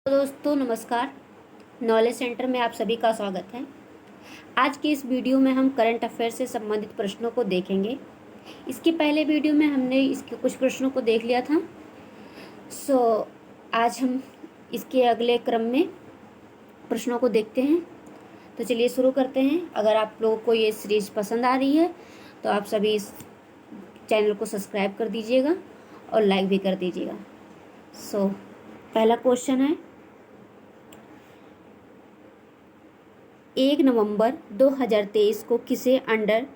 तो दोस्तों नमस्कार। नॉलेज सेंटर में आप सभी का स्वागत है। आज की इस वीडियो में हम करंट अफेयर से संबंधित प्रश्नों को देखेंगे। इसके पहले वीडियो में हमने इसके कुछ प्रश्नों को देख लिया था। आज हम इसके अगले क्रम में प्रश्नों को देखते हैं। तो चलिए शुरू करते हैं। अगर आप लोगों को ये सीरीज पसंद आ रही है तो आप सभी इस चैनल को सब्सक्राइब कर दीजिएगा और लाइक भी कर दीजिएगा। पहला क्वेश्चन है, 1 नवंबर 2023 को किसे अंडर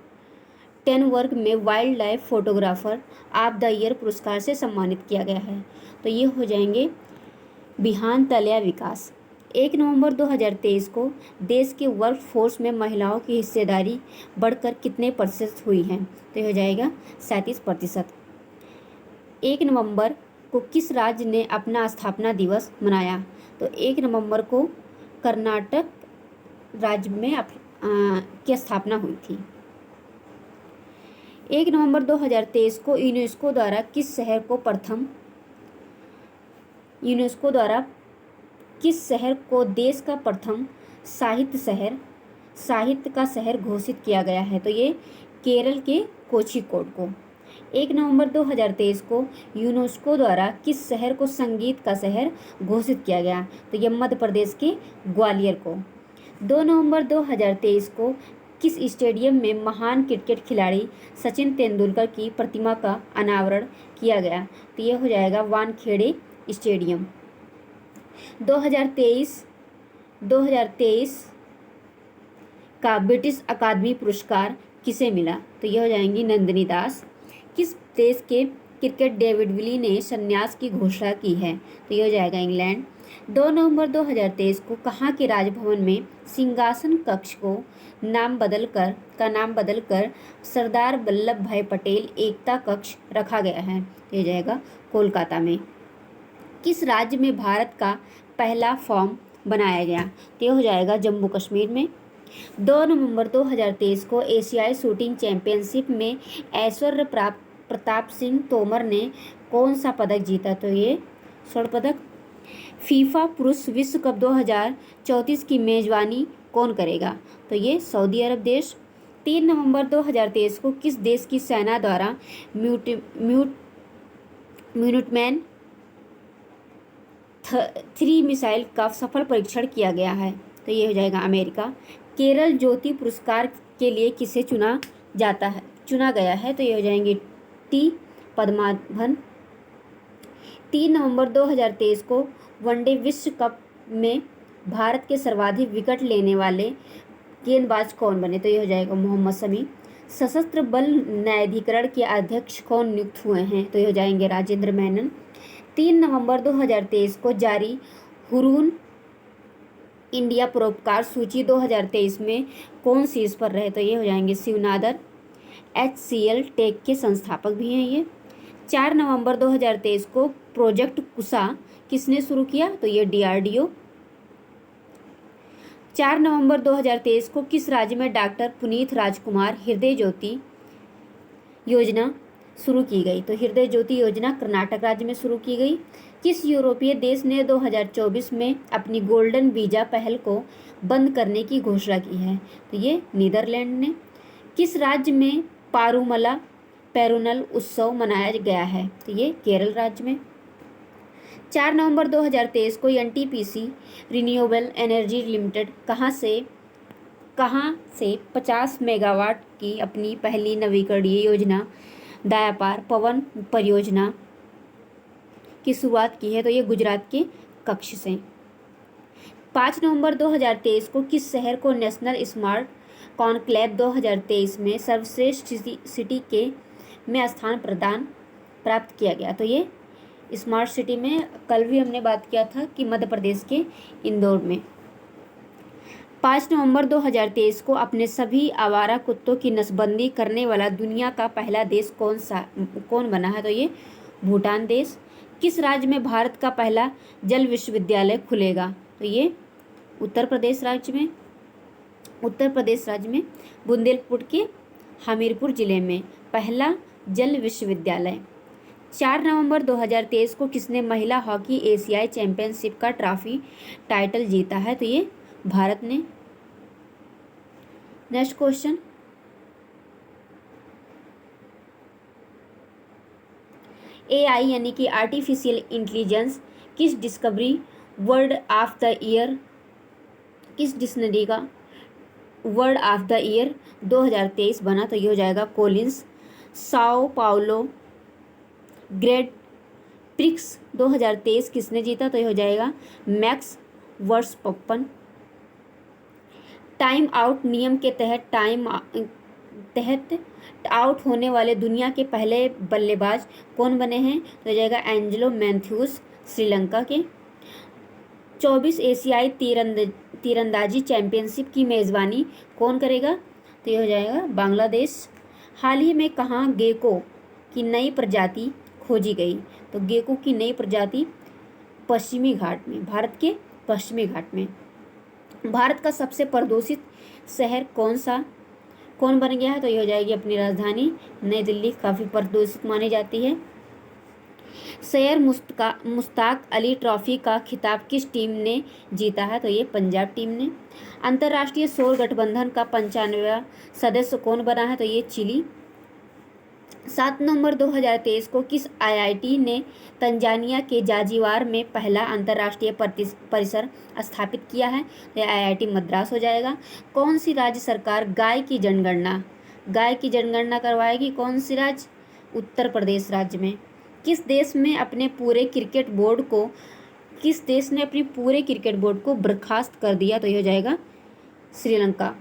10 वर्ग में wild life photographer of the year पुरस्कार से सम्मानित किया गया है? तो ये हो जाएंगे बिहान तल्या विकास। 1 नवंबर 2023 को देश के वर्क फोर्स में महिलाओं की हिस्सेदारी बढ़कर कितने प्रतिशत हुई है? तो ये हो जाएगा 37%। 1 नवंबर को किस राज्य ने अपना स्थापना दिवस मनाया? तो 1 नवंबर को कर्नाटक राज्य में की स्थापना हुई थी। 1 नवंबर 2023 को यूनेस्को द्वारा किस शहर को देश का प्रथम साहित्य का शहर घोषित किया गया है? तो ये केरल के कोझिकोड को। 1 नवंबर 2023 को यूनेस्को द्वारा किस शहर को संगीत का शहर घोषित किया गया? तो ये मध्य प्रदेश के ग्वालियर को। 2 नवंबर 2023 को किस स्टेडियम में महान क्रिकेट खिलाड़ी सचिन तेंदुलकर की प्रतिमा का अनावरण किया गया? तो ये हो जाएगा वानखेड़े स्टेडियम। 2023 का ब्रिटिश अकादमी पुरस्कार किसे मिला? तो ये हो जाएंगी नंदिनी दास। किस देश के क्रिकेट डेविड विली ने संन्यास की घोषणा की है? तो ये हो जाएगा इंग्लैंड। 2 नवंबर 2023 को कहाँ के राजभवन में सिंहासन कक्ष को नाम बदलकर सरदार वल्लभ भाई पटेल एकता कक्ष रखा गया है? तो ये जाएगा कोलकाता में। किस राज्य में भारत का पहला फॉर्म बनाया गया? तो ये हो जाएगा जम्मू कश्मीर में। 2 नवंबर 2023 को एशियाई शूटिंग चैंपियनशिप में ऐश्वर्य प्रताप सिंह तोमर ने कौन सा पदक जीता? तो ये स्वर्ण पदक। फीफा पुरुष विश्व कप 2034 की मेजबानी कौन करेगा? तो ये सऊदी अरब देश। 3 नवंबर 2023 को किस देश की सेना द्वारा मिनुटमैन 3 मिसाइल का सफल परीक्षण किया गया है? तो ये हो जाएगा अमेरिका। केरल ज्योति पुरस्कार के लिए किसे चुना गया है? तो ये हो जाएंगे टी पद्माभन। 3 नवंबर 2023 को वनडे विश्व कप में भारत के सर्वाधिक विकेट लेने वाले गेंदबाज कौन बने? तो ये हो जाएगा मोहम्मद शमी। सशस्त्र बल न्यायाधिकरण के अध्यक्ष कौन नियुक्त हुए हैं? तो ये हो जाएंगे राजेंद्र मेनन। 3 नवंबर 2023 को जारी हुरून इंडिया परोपकार सूची 2023 में कौन शीर्ष पर रहे? तो ये हो जाएंगे शिवनादर। HCL टेक के संस्थापक भी हैं ये। 4 नवंबर 2023 को प्रोजेक्ट कुशा किसने शुरू किया? तो ये DRDO। 4 नवंबर 2023 को किस राज्य में डॉक्टर पुनीत राजकुमार हृदय ज्योति योजना शुरू की गई? तो हृदय ज्योति योजना कर्नाटक राज्य में शुरू की गई। किस यूरोपीय देश ने 2024 में अपनी गोल्डन वीजा पहल को बंद करने की घोषणा की है? तो ये नीदरलैंड ने। किस राज्य में पेरुनल उत्सव मनाया गया है? तो ये केरल राज्य में। 4 नवंबर 2023 को NTPC रिन्यूएबल एनर्जी लिमिटेड कहाँ से 50 मेगावाट की अपनी पहली नवीकरणीय योजना दायापार पवन परियोजना की शुरुआत की है? तो ये गुजरात के कच्छ से। 5 नवंबर 2023 को किस शहर को नेशनल स्मार्ट कॉन्क्लेव 2023 में सर्वश्रेष्ठ सिटी में स्थान प्राप्त किया गया? तो ये स्मार्ट सिटी में कल भी हमने बात किया था कि मध्य प्रदेश के इंदौर में। 5 नवंबर 2023 को अपने सभी आवारा कुत्तों की नसबंदी करने वाला दुनिया का पहला देश कौन बना है? तो ये भूटान देश। किस राज्य में भारत का पहला जल विश्वविद्यालय खुलेगा? तो ये उत्तर प्रदेश राज्य में बुंदेलखंड के हमीरपुर जिले में पहला जल विश्वविद्यालय। 4 नवंबर 2023 को किसने महिला हॉकी एशियाई चैंपियनशिप का ट्रॉफी टाइटल जीता है? तो ये भारत ने। नेक्स्ट क्वेश्चन, AI यानी कि आर्टिफिशियल इंटेलिजेंस किस discovery word of the year, किस डिक्शनरी का वर्ड ऑफ द ईयर 2023 बना? तो ये हो जाएगा Collins. Sao Paulo grade prix 2023 किसने जीता? तो ये हो जाएगा मैक्स वर्सपप्पन। टाइम आउट नियम के तहत आउट होने वाले दुनिया के पहले बल्लेबाज कौन बने हैं? तो हो जाएगा एंजेलो मैथ्यूज, श्रीलंका के। 24 एशियाई तीरंदाजी चैंपियनशिप की मेज़बानी कौन करेगा? तो ये हो जाएगा बांग्लादेश। हाल ही में कहाँ गेको की नई प्रजाति खोजी गई? तो गेको की नई प्रजाति पश्चिमी घाट में, भारत के पश्चिमी घाट में। भारत का सबसे प्रदूषित शहर कौन बन गया है? तो ये हो जाएगी अपनी राजधानी नई दिल्ली, काफ़ी प्रदूषित मानी जाती है। सैयद मुश्ताक अली ट्रॉफी का खिताब किस टीम ने जीता है? तो ये पंजाब टीम ने। अंतर्राष्ट्रीय सौर गठबंधन का 95वां सदस्य कौन बना है? तो ये चिली। 7 नवंबर 2023 को किस IIT ने तंजानिया के जांजिबार में पहला अंतर्राष्ट्रीय परिसर स्थापित किया है? तो IIT मद्रास हो जाएगा। कौन सी राज्य सरकार गाय की जनगणना करवाएगी? कौन सी राज्य? उत्तर प्रदेश राज्य में। किस देश ने अपने पूरे क्रिकेट बोर्ड को बर्खास्त कर दिया? तो ये हो जाएगा Sri Lanka.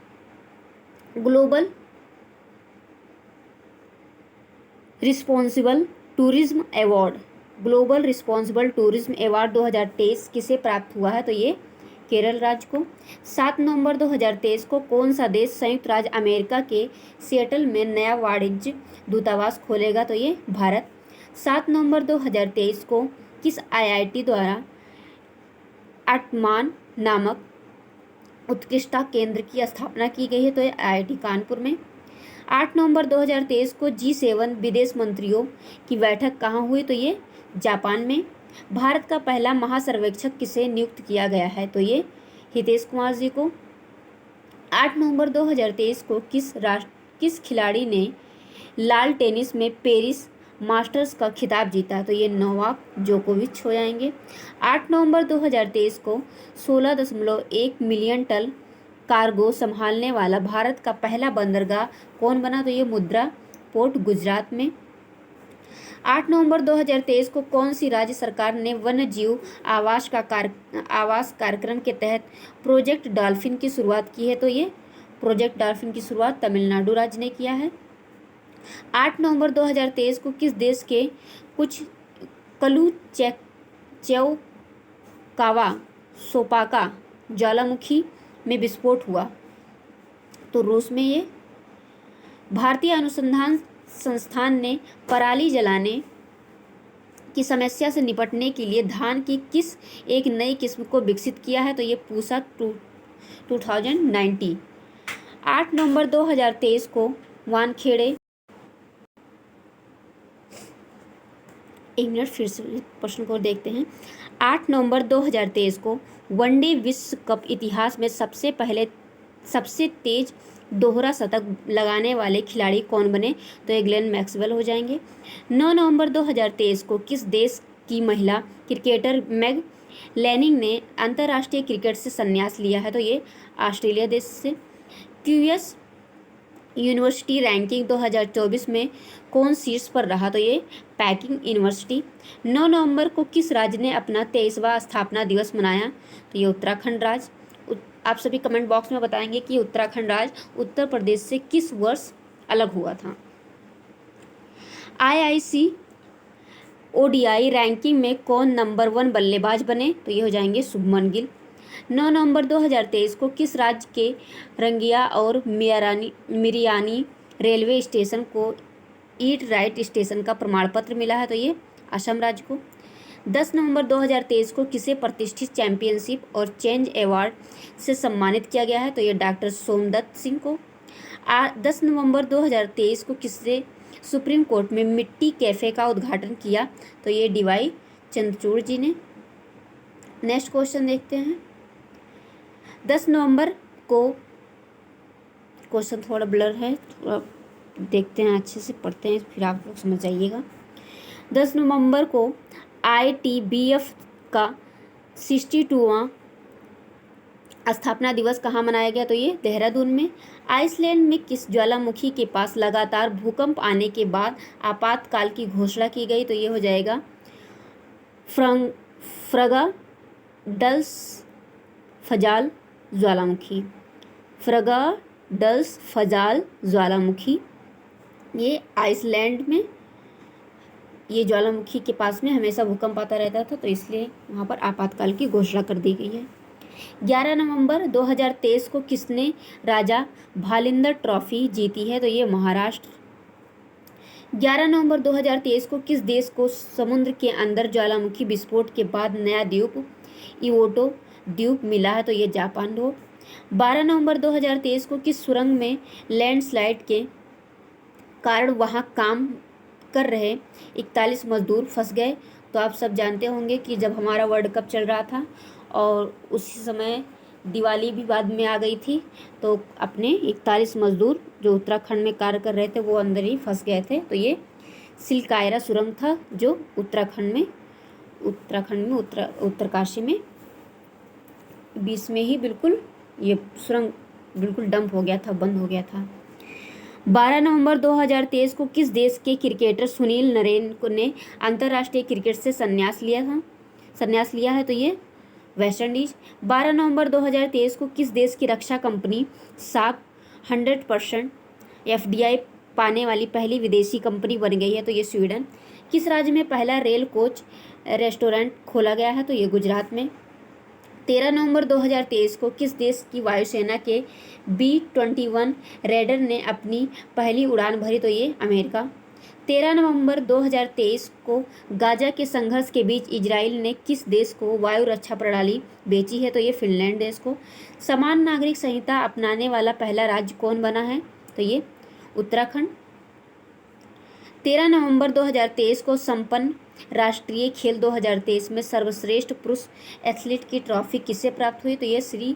Global responsible tourism award 2023 किसे प्राप्त हुआ है? तो ये केरल राज्य को। 7 नवंबर 2023 को कौन सा देश संयुक्त राज्य अमेरिका के सिएटल में नया वाणिज्य दूतावास खोलेगा? तो ये भारत। 7 नवंबर 2023 को किस IIT द्वारा अटमान नामक उत्कृष्टता केंद्र की स्थापना की गई है? तो ये IIT कानपुर में। 8 नवंबर 2023 को G7 विदेश मंत्रियों की बैठक कहाँ हुई? तो ये जापान में। भारत का पहला महासर्वेक्षक किसे नियुक्त किया गया है? तो ये हितेश कुमार जी को। 8 नवंबर 2023 को किस खिलाड़ी ने लाल टेनिस में पेरिस मास्टर्स का खिताब जीता? तो ये नोवाक जोकोविच हो जाएंगे। 8 नवंबर 2023 को 16.1 मिलियन टन कार्गो संभालने वाला भारत का पहला बंदरगाह कौन बना? तो ये मुद्रा पोर्ट गुजरात में। 8 नवंबर 2023 को कौन सी राज्य सरकार ने वन्य जीव आवास कार्यक्रम के तहत प्रोजेक्ट डॉल्फिन की शुरुआत की है? तो ये प्रोजेक्ट डॉल्फिन की शुरुआत तमिलनाडु राज्य ने किया है। 8 नवंबर 2023 को किस देश के कुछ कलुचेवकावा सोपाका ज्वालामुखी में विस्फोट हुआ? तो रूस में ये। भारतीय अनुसंधान संस्थान ने पराली जलाने की समस्या से निपटने के लिए धान की किस एक नई किस्म को विकसित किया है? तो ये पूसा 2090। 8 नवंबर 2023 को वानखेड़े, एक मिनट फिर से प्रश्न को देखते हैं। 8 नवंबर 2023 को वनडे विश्व कप इतिहास में सबसे तेज दोहरा शतक लगाने वाले खिलाड़ी कौन बने? तो ये ग्लेन मैक्सवेल हो जाएंगे। 9 नवंबर 2023 को किस देश की महिला क्रिकेटर मैग लैनिंग ने अंतर्राष्ट्रीय क्रिकेट से संन्यास लिया है? तो ये ऑस्ट्रेलिया देश से। क्यूएस यूनिवर्सिटी रैंकिंग 2024 में कौन शीर्ष पर रहा? तो ये पैकिंग यूनिवर्सिटी। 9 नवंबर को किस राज्य ने अपना 23वां स्थापना दिवस मनाया? तो ये उत्तराखंड राज्य। आप सभी कमेंट बॉक्स में बताएंगे कि उत्तराखंड राज्य उत्तर प्रदेश से किस वर्ष अलग हुआ था। IIC ODI रैंकिंग में कौन नंबर 1 बल्लेबाज बने? तो ये हो जाएंगे शुभमन गिल। 9 नवंबर 2023 को किस राज्य के रंगिया और मिरियानी रेलवे स्टेशन को ईट राइट स्टेशन का प्रमाण पत्र मिला है? तो ये असम राज्य को। 10 नवंबर 2023 को किसे प्रतिष्ठित चैंपियनशिप और चेंज अवार्ड से सम्मानित किया गया है? तो ये डॉक्टर सोमदत्त सिंह को। 10 नवंबर 2023 को किसे सुप्रीम कोर्ट में मिट्टी कैफे का उद्घाटन किया? तो ये डीवाई चंद्रचूड़ जी ने। नेक्स्ट क्वेश्चन देखते हैं। 10 नवंबर को, क्वेश्चन थोड़ा ब्लर है, थोड़ा देखते हैं, अच्छे से पढ़ते हैं, फिर आप लोग समझ जाइएगा। 10 नवंबर को ITBF का 62वां स्थापना दिवस कहाँ मनाया गया? तो ये देहरादून में। आइसलैंड में किस ज्वालामुखी के पास लगातार भूकंप आने के बाद आपातकाल की घोषणा की गई? तो ये हो जाएगा फ्रगा-डल्स फजाल ज्वालामुखी। फ्रगा-डल्स फजाल ज्वालामुखी, ये आइसलैंड में, ये ज्वालामुखी के पास में हमेशा भूकंप आता रहता था, तो इसलिए वहाँ पर आपातकाल की घोषणा कर दी गई है। 11 नवंबर 2023 को किसने राजा भालिंदर ट्रॉफी जीती है? तो ये महाराष्ट्र। 11 नवंबर 2023 को किस देश को समुद्र के अंदर ज्वालामुखी विस्फोट के बाद नया द्वीप इवोटो द्वीप मिला है? तो ये जापान हो। 12 नवंबर 2023 को किस सुरंग में लैंडस्लाइड के कारण वहां काम कर रहे 41 मजदूर फंस गए? तो आप सब जानते होंगे कि जब हमारा वर्ल्ड कप चल रहा था और उसी समय दिवाली भी बाद में आ गई थी, तो अपने 41 मजदूर जो उत्तराखंड में कार्य कर रहे थे वो अंदर ही फंस गए थे। तो ये सिलकायरा सुरंग था जो उत्तराखंड में उत्तरकाशी में बीच में ही बिल्कुल ये सुरंग बिल्कुल डंप हो गया था, बंद हो गया था। 12 नवंबर 2023 को किस देश के क्रिकेटर सुनील नरेन ने अंतर्राष्ट्रीय क्रिकेट से संन्यास लिया है? तो ये वेस्ट इंडीज। 12 नवंबर 2023 को किस देश की रक्षा कंपनी साप 100% FDI पाने वाली पहली विदेशी कंपनी बन गई है? तो ये स्वीडन। किस राज्य में पहला रेल कोच रेस्टोरेंट खोला गया है? तो ये गुजरात में। 13 नवंबर 2023 को किस देश की वायुसेना के B-21 रेडर ने अपनी पहली उड़ान भरी? तो ये अमेरिका। 13 नवंबर 2023 को गाजा के संघर्ष के बीच इजराइल ने किस देश को वायु रक्षा प्रणाली बेची है? तो ये फिनलैंड देश को। समान नागरिक संहिता अपनाने वाला पहला राज्य कौन बना है? तो ये उत्तराखंड। 13 नवंबर 2023 को संपन्न राष्ट्रीय खेल 2023 में सर्वश्रेष्ठ पुरुष एथलीट की ट्रॉफी किसे प्राप्त हुई? तो ये श्री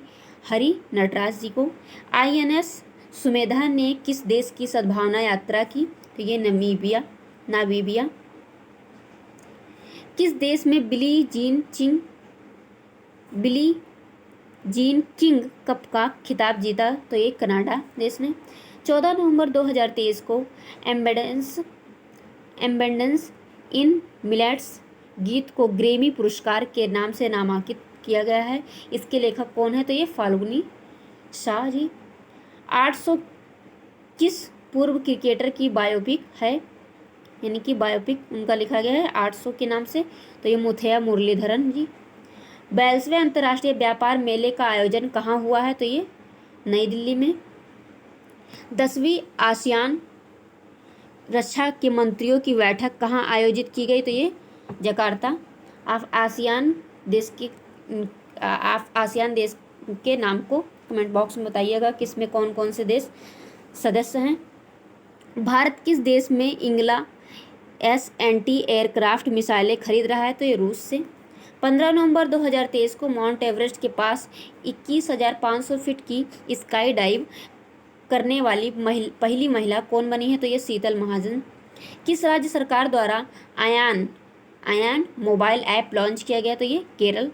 हरि नटराज जी को। INS सुमेधा ने किस देश की सद्भावना यात्रा की? तो ये नामीबिया। किस देश में बिली जीन किंग कप का खिताब जीता? तो ये कनाडा देश ने। 14 नवंबर 2023 को एम्बेंडेंस इन मिलेट्स गीत को ग्रैमी पुरस्कार के नाम से नामांकित किया गया है। इसके लेखक कौन है? तो ये फाल्गुनी शाह जी। 800 किस पूर्व क्रिकेटर की बायोपिक है? यानी कि बायोपिक उनका लिखा गया है 800 के नाम से। तो ये मुथैया मुरलीधरन जी। 42वें अंतर्राष्ट्रीय व्यापार मेले का आयोजन कहाँ हुआ है? तो ये नई दिल्ली में। 10वीं आसियान रक्षा के मंत्रियों की बैठक कहाँ आयोजित की गई? तो ये जकार्ता। आप आसियान देश के नाम को कमेंट बॉक्स में बताइएगा कि इसमें कौन कौन से देश सदस्य हैं। भारत किस देश में इंगला S-anti एयरक्राफ्ट मिसाइलें खरीद रहा है? तो ये रूस से। 15 नवंबर 2023 को माउंट एवरेस्ट के पास 21,500 फीट की स्काई डाइव करने वाली पहली महिला कौन बनी है? तो ये शीतल महाजन। किस राज्य सरकार द्वारा आयान मोबाइल ऐप लॉन्च किया गया? तो ये केरल।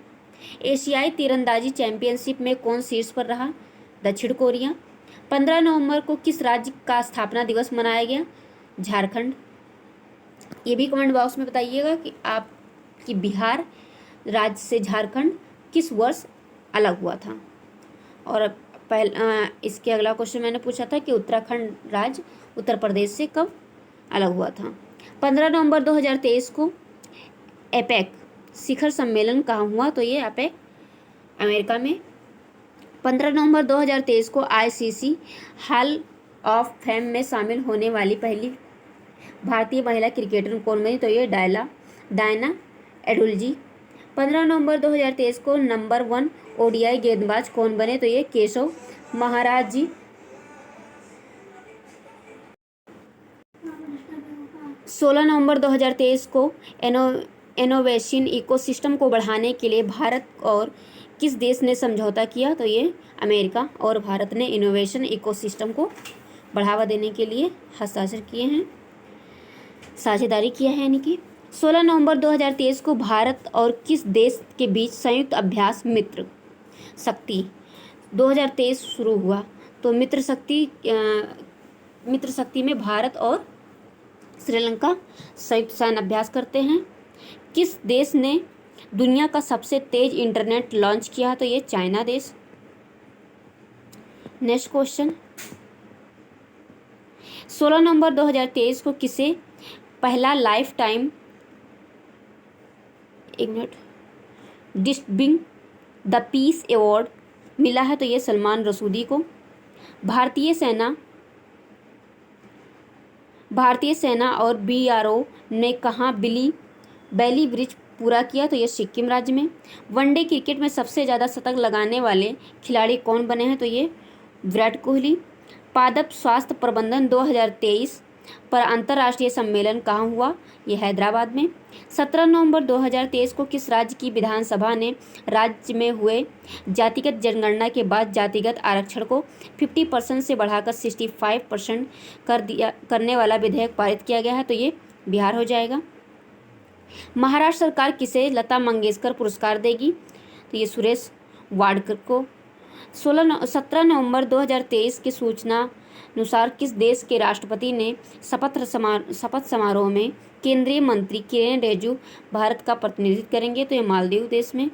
एशियाई तीरंदाजी चैंपियनशिप में कौन शीर्ष पर रहा? दक्षिण कोरिया। 15 नवंबर को किस राज्य का स्थापना दिवस मनाया गया? झारखंड। ये भी कमेंट बॉक्स में बताइएगा कि आपकी बिहार राज्य से झारखंड किस वर्ष अलग हुआ था। और इसके अगला क्वेश्चन मैंने पूछा था कि उत्तराखंड राज्य उत्तर प्रदेश से कब अलग हुआ था। 15 नवंबर 2023 को एपेक शिखर सम्मेलन कहाँ हुआ? तो ये एपेक अमेरिका में। 15 नवंबर 2023 को ICC हॉल ऑफ फेम में शामिल होने वाली पहली भारतीय महिला क्रिकेटर कौन बनी? तो ये डायना एडुल्जी। 15 नवंबर 2023 को नंबर 1 ODI गेंदबाज कौन बने? तो ये केशव महाराज जी। 16 नवंबर 2023 को इनोवेशन इकोसिस्टम को बढ़ाने के लिए भारत और किस देश ने समझौता किया? तो ये अमेरिका और भारत ने इनोवेशन इकोसिस्टम को बढ़ावा देने के लिए हस्ताक्षर किए हैं, साझेदारी किया है। यानी कि 16 नवंबर 2023 को भारत और किस देश के बीच संयुक्त अभ्यास मित्र शक्ति 2023 शुरू हुआ? तो मित्र शक्ति में भारत और श्रीलंका संयुक्त सैन्य अभ्यास करते हैं। किस देश ने दुनिया का सबसे तेज इंटरनेट लॉन्च किया? तो ये चाइना देश। नेक्स्ट क्वेश्चन, 16 नवंबर 2023 को किसे पहला life time distinguished the peace award मिला है? तो ये सलमान रसूदी को। भारतीय सेना और बीआरओ ने कहाँ बैली ब्रिज पूरा किया? तो ये सिक्किम राज्य में। वनडे क्रिकेट में सबसे ज़्यादा शतक लगाने वाले खिलाड़ी कौन बने हैं? तो ये विराट कोहली। पादप स्वास्थ्य प्रबंधन 2023 पर अंतर्राष्ट्रीय सम्मेलन कहाँ हुआ? ये हैदराबाद में। 17 नवंबर 2023 को किस राज्य की विधानसभा ने राज्य में हुए जातिगत जनगणना के बाद जातिगत आरक्षण को 50% से बढ़ाकर 65% करने वाला विधेयक पारित किया गया है? तो ये बिहार हो जाएगा। महाराष्ट्र सरकार किसे लता मंगेशकर पुरस्कार देगी? तो ये सुरेश वाडकर को। 17 नवंबर 2023 की सूचना अनुसार किस देश के राष्ट्रपति ने शपथ समारोह में केंद्रीय मंत्री किरेन रिजिजू भारत का प्रतिनिधित्व करेंगे? तो ये मालदीव देश में।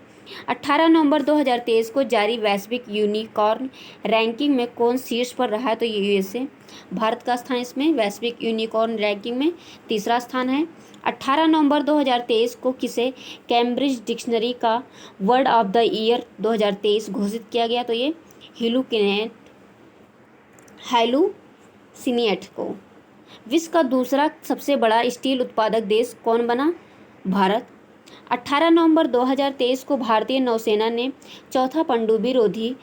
18 नवंबर 2023 को जारी वैश्विक यूनिकॉर्न रैंकिंग में कौन शीर्ष पर रहा है? तो ये यूएसए। भारत का स्थान इसमें वैश्विक यूनिकॉर्न रैंकिंग में तीसरा स्थान है। 18 नवंबर 2023 को किसे कैम्ब्रिज डिक्शनरी का वर्ड ऑफ द ईयर 2023 घोषित किया गया? तो ये हैलुसिनेट को। विश्व का दूसरा सबसे बड़ा स्टील उत्पादक देश कौन बना? भारत। 18 नवंबर 2023 को भारतीय नौसेना ने चौथा पनडुब्बी रोधी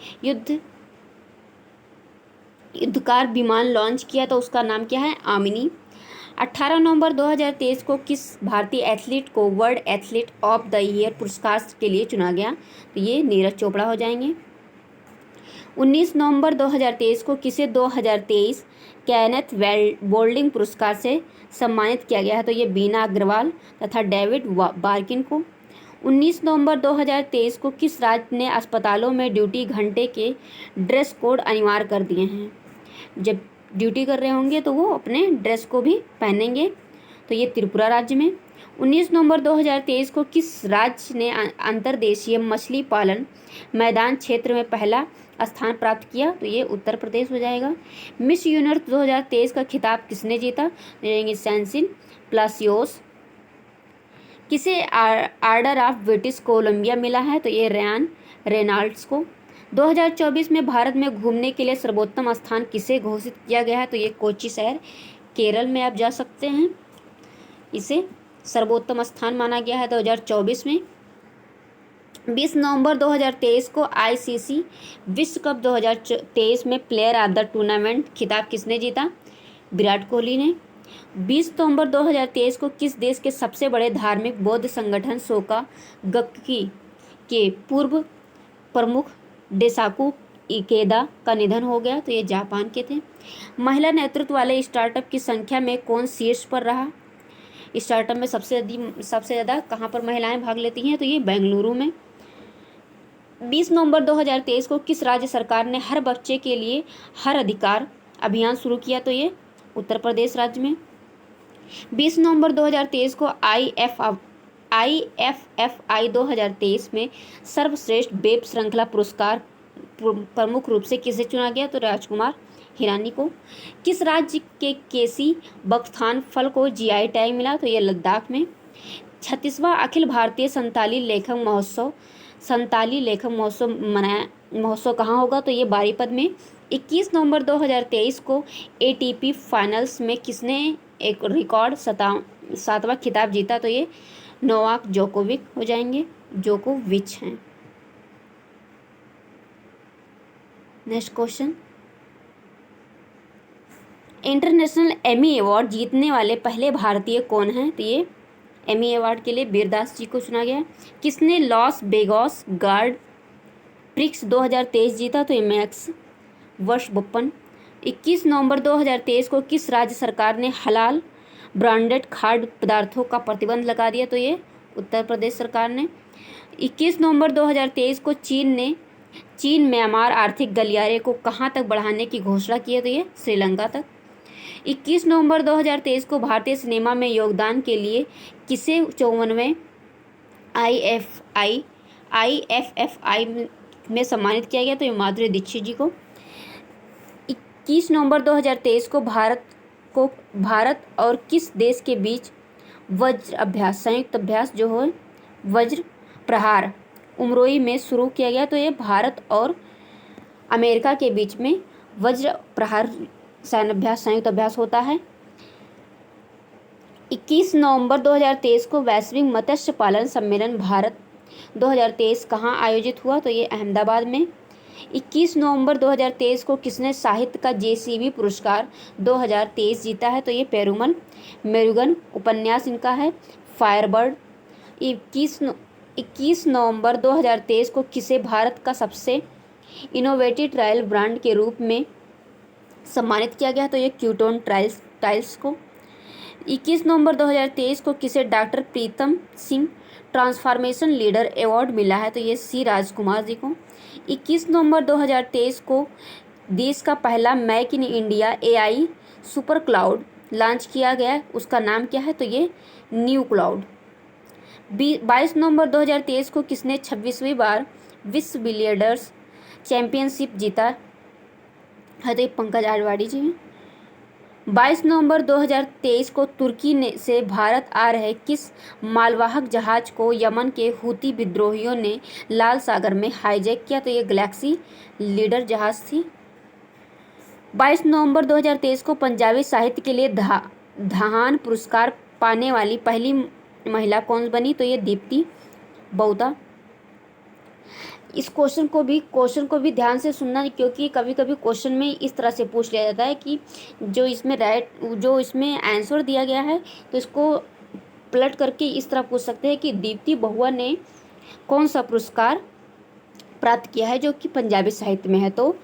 युद्धकार विमान लॉन्च किया, तो उसका नाम क्या है? आमिनी। 18 नवंबर 2023 को किस भारतीय एथलीट को world athlete of the year पुरस्कार के लिए चुना गया? तो ये नीरज चोपड़ा हो जाएंगे। 19 नवंबर 2023 को किसे 2023 कैनेथ बोल्डिंग पुरस्कार से सम्मानित किया गया है? तो ये बीना अग्रवाल तथा डेविड बार्किन को। 19 नवंबर 2023 को किस राज्य ने अस्पतालों में ड्यूटी घंटे के ड्रेस कोड अनिवार्य कर दिए हैं? जब ड्यूटी कर रहे होंगे तो वो अपने ड्रेस को भी पहनेंगे, तो ये त्रिपुरा राज्य में। 19 नवंबर 2023 को किस राज्य ने अंतर्देशीय मछली पालन मैदान क्षेत्र में पहला स्थान प्राप्त किया? तो ये उत्तर प्रदेश हो जाएगा। मिस यूनिवर्स 2023 का खिताब किसने जीता? सैंसिन प्लासियोस। किसे आर्डर ऑफ ब्रिटिश कोलंबिया मिला है? तो ये रयान रेनॉल्ड्स को। 2024 में भारत में घूमने के लिए सर्वोत्तम स्थान किसे घोषित किया गया है? तो ये कोच्चि शहर केरल में आप जा सकते हैं, इसे सर्वोत्तम स्थान माना गया है 2024 में। 20 नवंबर 2023 को आईसीसी विश्व कप 2023 में प्लेयर ऑफ द टूर्नामेंट खिताब किसने जीता? विराट कोहली ने। 20 नवंबर 2023 को किस देश के सबसे बड़े धार्मिक बौद्ध संगठन सोका गक्की के पूर्व प्रमुख डेसाकू इकेदा का निधन हो गया? तो ये जापान के थे। महिला नेतृत्व वाले स्टार्टअप की संख्या में कौन शीर्ष पर रहा? स्टार्टअप में सबसे ज़्यादा कहाँ पर महिलाएं भाग लेती हैं? तो ये बेंगलुरु में। 20 नवंबर 2023 को किस राज्य सरकार ने हर बच्चे के लिए हर अधिकार अभियान शुरू किया? तो ये उत्तर प्रदेश राज्य में। 20 नवंबर 2023 को IFFI 2023 में सर्वश्रेष्ठ वेब श्रृंखला पुरस्कार प्रमुख रूप से किसे चुना गया? तो राजकुमार हिरानी को। किस राज्य के केसी बख्तान फल को जीआई टैग मिला? तो ये लद्दाख में। 36वां अखिल भारतीय संताली लेखक महोत्सव कहाँ होगा? तो ये बारीपद में। 21 नवंबर 2023 को ATP फाइनल्स में किसने एक रिकॉर्ड 7वां खिताब जीता? तो ये नोवाक जोकोविच हो जाएंगे, जोकोविच हैं। Next question, international Emmy award जीतने वाले पहले भारतीय कौन हैं? तो ये एमी अवार्ड के लिए वीरदास जी को चुना गया है। किसने लॉस वेगास गार्ड प्रिक्स 2023 जीता? तो ये मैक्स वर्शबप्पन। 21 नवंबर 2023 को किस राज्य सरकार ने हलाल ब्रांडेड खाद्य पदार्थों का प्रतिबंध लगा दिया? तो ये उत्तर प्रदेश सरकार ने। 21 नवंबर 2023 को चीन म्यांमार आर्थिक गलियारे को कहाँ तक बढ़ाने की घोषणा की है? तो ये श्रीलंका तक। 21 नवंबर 2023 को भारतीय सिनेमा में योगदान के लिए किसे 54वें IFFI में सम्मानित किया गया? तो ये माधुरी दीक्षित जी को। 21 नवंबर 2023 को भारत और किस देश के बीच वज्र अभ्यास संयुक्त अभ्यास जो है वज्र प्रहार उमरोई में शुरू किया गया? तो ये भारत और अमेरिका के बीच में वज्र प्रहार सैन्य अभ्यास संयुक्त अभ्यास होता है। 21 नवंबर 2023 को वैश्विक मत्स्य पालन सम्मेलन भारत 2023 कहाँ आयोजित हुआ? तो ये अहमदाबाद में। 21 नवंबर 2023 को किसने साहित्य का JCB पुरस्कार 2023 जीता है? तो ये पेरुमल मुरुगन। उपन्यास इनका है फायरबर्ड। 21 नवंबर 2023 को किसे भारत का सबसे इनोवेटिव ट्रायल ब्रांड के रूप में सम्मानित किया गया? तो ये क्यूटोन टाइल्स को। 21 नवंबर 2023 को किसे doctor Pritam Singh transformation leader award मिला है? तो ये C राजकुमार जी को। 21 नवंबर 2023 को देश का पहला make in India AI super cloud launch किया गया, उसका नाम क्या है? तो ये न्यू क्लाउड। 22 नवंबर 2023 को किसने 26वीं बार विश्व बिलियर्ड्स चैंपियनशिप जीता है? तो ये पंकज आडवाणी जी हैं। 22 नवंबर 2023 को तुर्की से भारत आ रहे किस मालवाहक जहाज को यमन के हूती विद्रोहियों ने लाल सागर में हाईजैक किया? तो ये गैलेक्सी लीडर जहाज थी। 22 नवंबर 2023 को पंजाबी साहित्य के लिए धान पुरस्कार पाने वाली पहली महिला कौन बनी? तो ये दीप्ति बहुता। इस क्वेश्चन को भी ध्यान से सुनना, क्योंकि कभी कभी क्वेश्चन में इस तरह से पूछ लिया जाता है कि जो इसमें आंसर दिया गया है तो इसको पलट करके इस तरह पूछ सकते हैं कि दीप्ति बहुआ ने कौन सा पुरस्कार प्राप्त किया है जो कि पंजाबी साहित्य में है? तो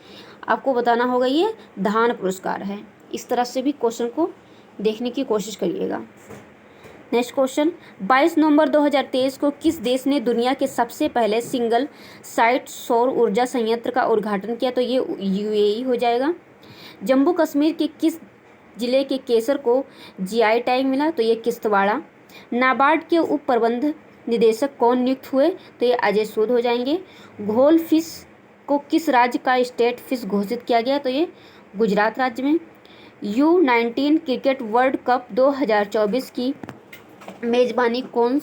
आपको बताना होगा ये धान पुरस्कार है। इस तरह से भी क्वेश्चन को देखने की कोशिश करिएगा। नेक्स्ट क्वेश्चन, 22 नवंबर 2023 को किस देश ने दुनिया के सबसे पहले सिंगल साइट सौर ऊर्जा संयंत्र का उद्घाटन किया? तो ये UAE हो जाएगा। जम्मू कश्मीर के किस जिले के केसर को GI टैग मिला? तो ये किश्तवाड़ा। नाबार्ड के उप प्रबंध निदेशक कौन नियुक्त हुए? तो ये अजय सूद हो जाएंगे। घोल फिश को किस राज्य का स्टेट फिश घोषित किया गया? तो ये गुजरात राज्य में। U19 क्रिकेट वर्ल्ड कप 2024 की मेजबानी कौन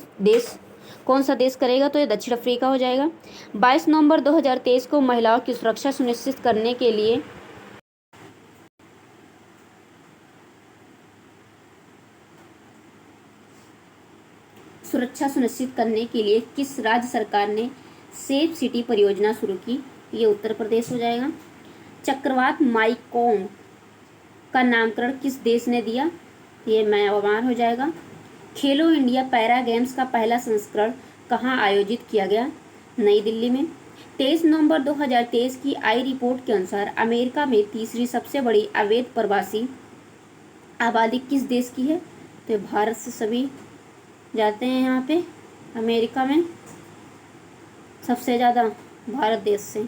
सा देश करेगा? तो ये दक्षिण अफ्रीका हो जाएगा। 22 नवंबर 2023 को महिलाओं की सुरक्षा सुनिश्चित करने के लिए किस राज्य सरकार ने सेफ सिटी परियोजना शुरू की? ये उत्तर प्रदेश हो जाएगा। चक्रवात माइकोंग का नामकरण किस देश ने दिया? ये म्यांमार हो जाएगा। खेलो इंडिया पैरा गेम्स का पहला संस्करण कहाँ आयोजित किया गया? नई दिल्ली में। 23 नवंबर 2023 की आई रिपोर्ट के अनुसार अमेरिका में तीसरी सबसे बड़ी अवैध प्रवासी आबादी किस देश की है? तो भारत से सभी जाते हैं यहाँ पे। अमेरिका में सबसे ज़्यादा भारत देश से।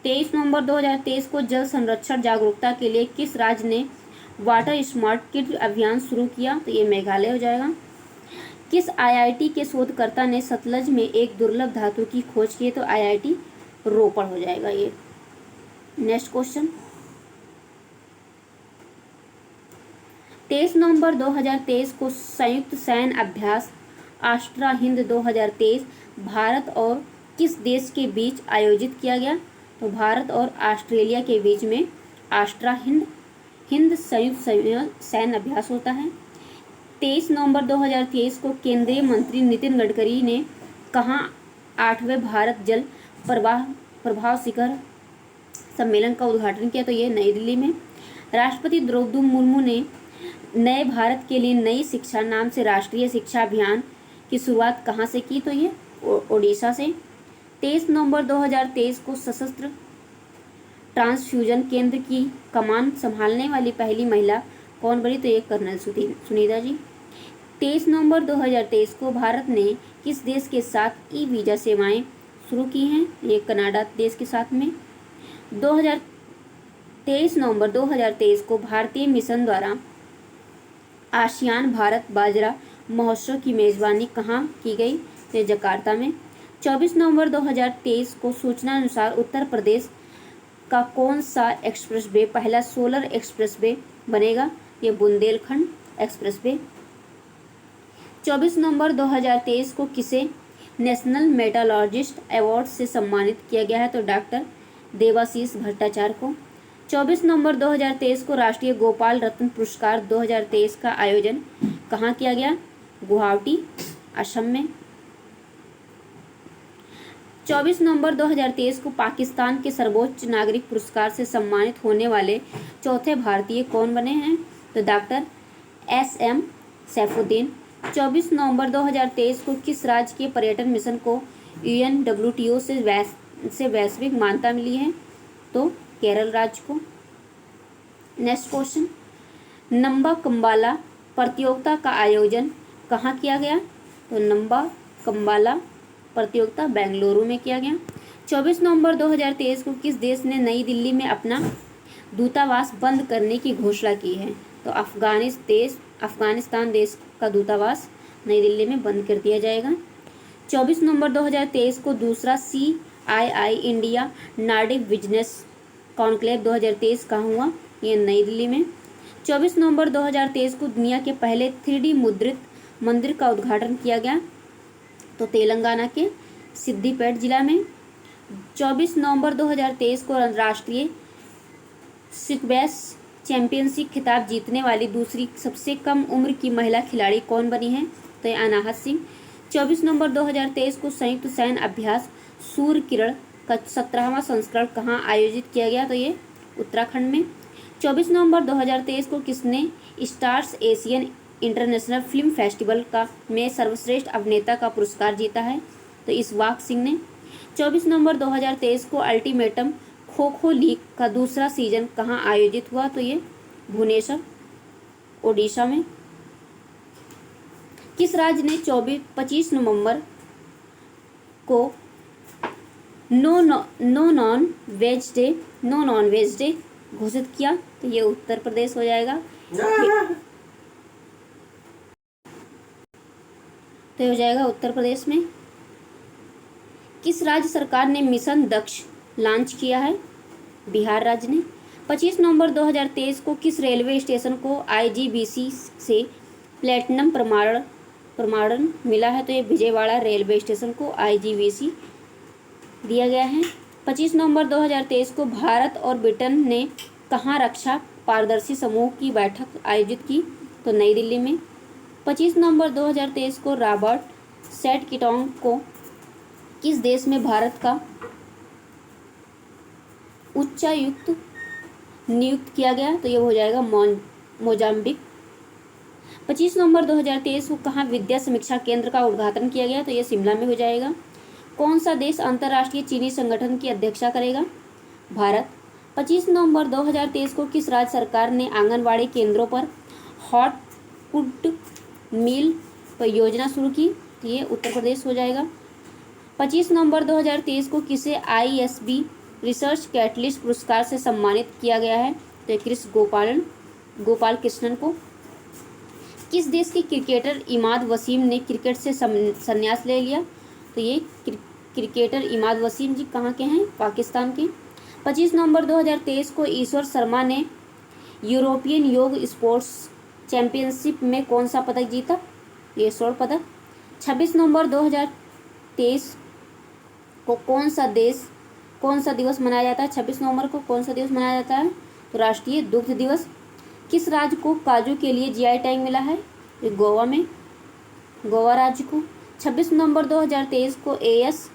23 नवंबर 2023 को जल संरक्षण जागरूकता के लिए किस राज्य ने वाटर स्मार्ट किड अभियान शुरू किया? तो ये मेघालय हो जाएगा। किस IIT के शोधकर्ता ने सतलज में एक दुर्लभ धातु की खोज की? तो IIT रोपड़ हो जाएगा ये। नेक्स्ट क्वेश्चन, 23 नवंबर 2023 को संयुक्त सैन्य अभ्यास आष्ट्रा हिंद 2023 भारत और किस देश के बीच आयोजित किया गया? तो भारत और ऑस्ट्रेलिया के बीच में आष्ट्रा हिंद संयुक्त सैन्य अभ्यास होता है। 23 नवंबर 2023 को केंद्रीय मंत्री नितिन गडकरी ने कहाँ 8वें भारत जल प्रभाव शिखर सम्मेलन का उद्घाटन किया? तो ये नई दिल्ली में। राष्ट्रपति द्रौपदी मुर्मू ने नए भारत के लिए नई शिक्षा नाम से राष्ट्रीय शिक्षा अभियान की शुरुआत कहाँ से की? तो ये ओडिशा से। 23 नवंबर 2023 को सशस्त्र ट्रांसफ्यूजन केंद्र की कमान संभालने वाली पहली महिला कौन बनी? तो ये कर्नल सुनीता जी। 23 नवंबर 2023 को भारत ने किस देश के साथ ई वीज़ा सेवाएं शुरू की हैं? ये कनाडा देश के साथ में। 23 नवंबर 2023 को भारतीय मिशन द्वारा आसियान भारत बाजरा महोत्सव की मेज़बानी कहाँ की गई? तो जकार्ता में। 24 नवंबर 2023 को सूचना अनुसार उत्तर प्रदेश का कौन सा एक्सप्रेसवे पहला सोलर एक्सप्रेसवे बनेगा? ये बुंदेलखंड एक्सप्रेसवे। 24 नवंबर 2023 को किसे नेशनल मेटालॉजिस्ट अवार्ड से सम्मानित किया गया है? तो डॉक्टर देवाशीष भट्टाचार्य को। 24 नवंबर 2023 को राष्ट्रीय गोपाल रत्न पुरस्कार 2023 का आयोजन कहाँ किया गया? गुवाहाटी असम में। 24 नवंबर 2023 को पाकिस्तान के सर्वोच्च नागरिक पुरस्कार से सम्मानित होने वाले चौथे भारतीय कौन बने हैं? तो डॉक्टर SM सैफुद्दीन। 24 नवंबर 2023 को किस राज्य के पर्यटन मिशन को UNWTO से वैश्विक मान्यता मिली है? तो केरल राज्य को। नेक्स्ट क्वेश्चन, नंबा कम्बाला प्रतियोगिता का आयोजन कहाँ किया गया? तो नंबा कम्बाला प्रतियोगिता बेंगलुरु में किया गया। 24 नवंबर 2023 को किस देश ने नई दिल्ली में अपना दूतावास बंद करने की घोषणा की है? तो अफगानिस्तान देश का दूतावास नई दिल्ली में बंद कर दिया जाएगा। 24 नवंबर 2023 को दूसरा CII India Nordic business conclave 2023 कहाँ हुआ? ये नई दिल्ली में। 24 नवंबर 2023 को दुनिया के पहले 3D मुद्रित मंदिर का उद्घाटन किया गया, तो तेलंगाना के सिद्दीपेट जिला में। 24 नवंबर 2023 को राष्ट्रीय स्क्वैश चैंपियनशिप खिताब जीतने वाली दूसरी सबसे कम उम्र की महिला खिलाड़ी कौन बनी है? तो ये अनाहत सिंह। 24 नवंबर 2023 को संयुक्त सैन्य अभ्यास सूर्य किरण का 17वां संस्करण कहाँ आयोजित किया गया? तो ये उत्तराखंड में। 24 नवंबर 2023 को किसने stars Asian international film festival में सर्वश्रेष्ठ अभिनेता का पुरस्कार जीता है? तो इस्वाक सिंह ने। 24 नवंबर 2023 को अल्टीमेटम खो खो लीग का दूसरा सीजन कहाँ आयोजित हुआ? तो ये भुवनेश्वर ओडिशा में। किस राज्य ने 25 नवंबर को नो नॉन वेज डे घोषित किया? तो ये उत्तर प्रदेश हो जाएगा। तो हो जाएगा उत्तर प्रदेश में। किस राज्य सरकार ने मिशन दक्ष लॉन्च किया है? बिहार राज्य ने। 25 नवंबर 2023 को किस रेलवे स्टेशन को IGBC से प्लेटिनम प्रमाणन मिला है? तो ये विजयवाड़ा रेलवे स्टेशन को IGBC दिया गया है। 25 नवंबर 2023 को भारत और ब्रिटेन ने कहाँ रक्षा पारदर्शी समूह की बैठक आयोजित की? तो नई दिल्ली में। 25 नवंबर 2023 को रॉबर्ट सेटकिटोंग को किस देश में भारत का उच्चायुक्त नियुक्त किया गया? तो ये हो जाएगा मोजाम्बिक। 25 नवंबर 2023 को कहाँ विद्या समीक्षा केंद्र का उद्घाटन किया गया? तो ये शिमला में हो जाएगा। कौन सा देश अंतर्राष्ट्रीय चीनी संगठन की अध्यक्षता करेगा? भारत। 25 नवंबर 2023 को किस राज्य सरकार ने आंगनबाड़ी केंद्रों पर हॉट फूड मील परियोजना शुरू की? तो ये उत्तर प्रदेश हो जाएगा। 25 नवंबर 2023 को किसे ISB रिसर्च कैटलिस्ट पुरस्कार से सम्मानित किया गया है? तो कृष्ण गोपाल कृष्णन को। किस देश के क्रिकेटर इमाद वसीम ने क्रिकेट से संन्यास ले लिया? तो ये क्रिकेटर इमाद वसीम जी कहाँ के हैं? पाकिस्तान के। 25 नवंबर 2023 को ईश्वर शर्मा ने यूरोपियन योग स्पोर्ट्स चैंपियनशिप में कौन सा पदक जीता? ये स्वर्ण पदक। 26 नवंबर 2023 को कौन सा दिवस मनाया जाता है? 26 नवंबर को कौन सा दिवस मनाया जाता है? तो राष्ट्रीय दुग्ध दिवस। किस राज्य को काजू के लिए GI टैग मिला है? ये गोवा में, गोवा राज्य को। 26 नवंबर 2023 को ASITIS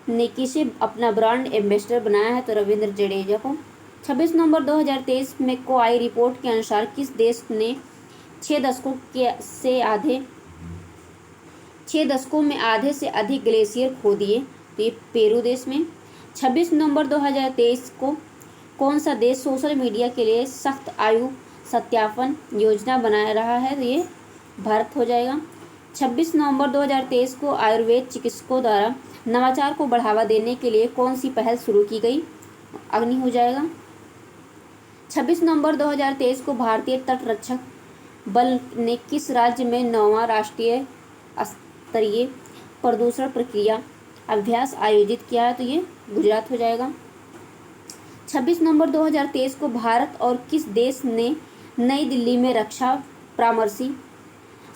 ने किसे अपना ब्रांड एम्बेसडर बनाया है? तो रविंद्र जडेजा को। 26 नवंबर 2023 में को आई रिपोर्ट के अनुसार किस देश ने 6 दशकों में आधे से अधिक ग्लेशियर खो दिए? तो ये पेरू देश में। 26 नवंबर 2023 को कौन सा देश सोशल मीडिया के लिए सख्त आयु सत्यापन योजना बना रहा है? तो ये भारत हो जाएगा। 26 नवंबर 2023 को आयुर्वेद चिकित्सकों द्वारा नवाचार को बढ़ावा देने के लिए कौन सी पहल शुरू की गई? अग्नि हो जाएगा। 26 नवंबर 2023 को भारतीय तट रक्षक बल ने किस राज्य में 9वां राष्ट्रीय स्तरीय प्रदूषण प्रक्रिया अभ्यास आयोजित किया है? तो ये गुजरात हो जाएगा। 26 नवंबर 2023 को भारत और किस देश ने नई दिल्ली में रक्षा परामर्शी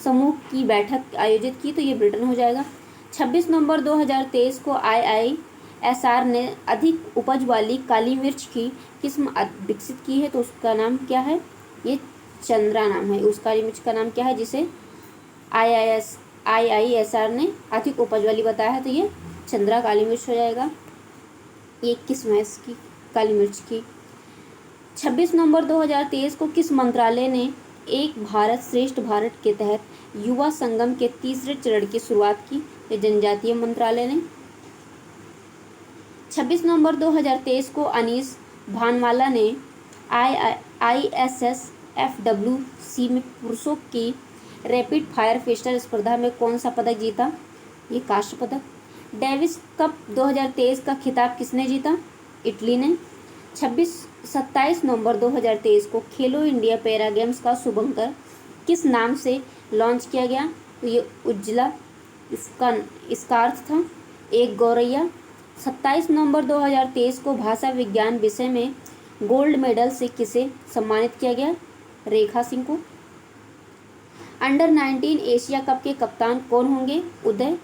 समूह की बैठक आयोजित की? तो ये ब्रिटेन हो जाएगा। 26 नवंबर 2023 को IISR ने अधिक उपज वाली काली मिर्च की किस्म विकसित की है? तो उसका नाम क्या है? ये चंद्रा नाम है। उस काली मिर्च का नाम क्या है जिसे IISR ने अधिक उपज वाली बताया है? तो ये चंद्रा काली मिर्च हो जाएगा। ये किस्म है इसकी काली मिर्च की। 26 नवंबर 2023 को किस मंत्रालय ने एक भारत श्रेष्ठ भारत के तहत युवा संगम के तीसरे चरण की शुरुआत की? ये जनजातीय मंत्रालय ने। 26 नवंबर 2023 को अनीस भानवाला ने ISS FWC में पुरुषों की रैपिड फायर पिस्टल स्पर्धा में कौन सा पदक जीता? ये कांस्य पदक। डेविस कप 2023 का खिताब किसने जीता? इटली ने। 27 नवंबर 2023 को खेलो इंडिया पैरा गेम्स का शुभंकर किस नाम से लॉन्च किया गया? तो ये उज्ज्वला इसका अर्थ था एक गौरैया। 27 नवंबर 2023 को भाषा विज्ञान विषय में गोल्ड मेडल से किसे सम्मानित किया गया? रेखा सिंह को। अंडर 19 एशिया कप के कप्तान कौन होंगे? उदय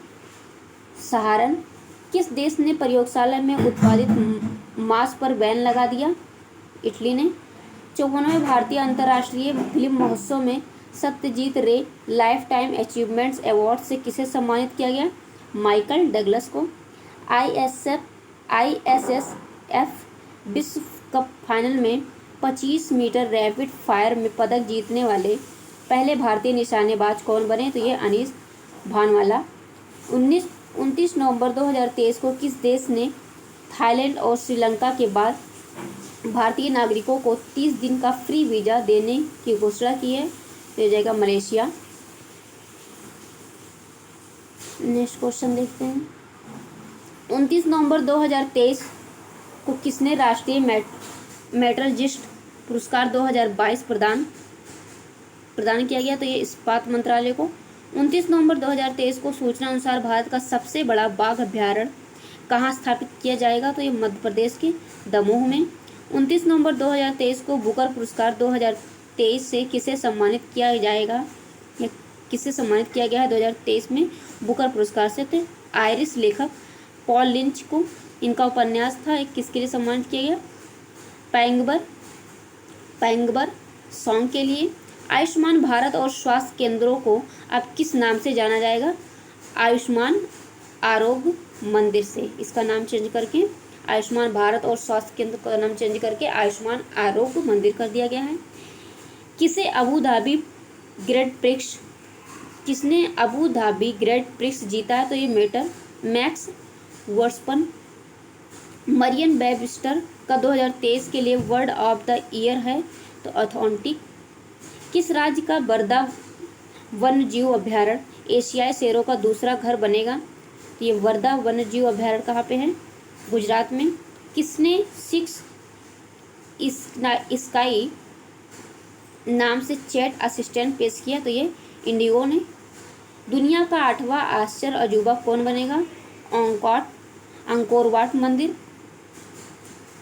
सहारन। किस देश ने प्रयोगशाला में उत्पादित मांस पर बैन लगा दिया? इटली ने। 54वें भारतीय अंतर्राष्ट्रीय फिल्म महोत्सव में सत्यजीत रे लाइफ टाइम अचीवमेंट्स अवार्ड से किसे सम्मानित किया गया? माइकल डगलस को। ISSF विश्व कप फाइनल में 25 मीटर रैपिड फायर में पदक जीतने वाले पहले भारतीय निशानेबाज कौन बने? तो ये अनीस भानवाला। 29 नवंबर 2023 को किस देश ने थाईलैंड और श्रीलंका के बाद भारतीय नागरिकों को 30 दिन का फ्री वीज़ा देने की घोषणा की है? तो हो जाएगा मलेशिया। नेक्स्ट क्वेश्चन देखते हैं। 29 नवंबर 2023 को किसने राष्ट्रीय मेटलर्जिस्ट पुरस्कार 2022 प्रदान किया गया? तो ये इस्पात मंत्रालय को। 29 नवंबर 2023 को सूचना अनुसार भारत का सबसे बड़ा बाघ अभ्यारण्य कहाँ स्थापित किया जाएगा? तो ये मध्य प्रदेश के दमोह में। 29 नवंबर 2023 को बुकर पुरस्कार 2023 से किसे सम्मानित किया जाएगा या किसे सम्मानित किया गया है? 2023 में बुकर पुरस्कार से थे आयरिश लेखक पॉल लिंच को। इनका उपन्यास था एक किसके लिए सम्मानित किया गया? पैंगबर सॉन्ग के लिए। आयुष्मान भारत और स्वास्थ्य केंद्रों को अब किस नाम से जाना जाएगा? आयुष्मान आरोग्य मंदिर से इसका नाम चेंज करके आयुष्मान भारत और स्वास्थ्य केंद्र का नाम चेंज करके आयुष्मान आरोग्य मंदिर कर दिया गया है। किसने अबू धाबी ग्रैंड प्रिक्स जीता है? तो ये मैक्स वर्सपन। मरियन वेबस्टर का 2023 के लिए वर्ड ऑफ द ईयर है? तो ऑथेंटिक। किस राज्य का बरदा वन्यजीव अभ्यारण्य एशियाई शेरों का दूसरा घर बनेगा? तो ये वर्धा वन्यजीव अभ्यारण्य कहाँ पे है? गुजरात में। किसने 6 स्काई नाम से चैट असिस्टेंट पेश किया? तो ये इंडिगो ने। दुनिया का 8वां आश्चर्य अजूबा कौन बनेगा? अंकोर वाट मंदिर।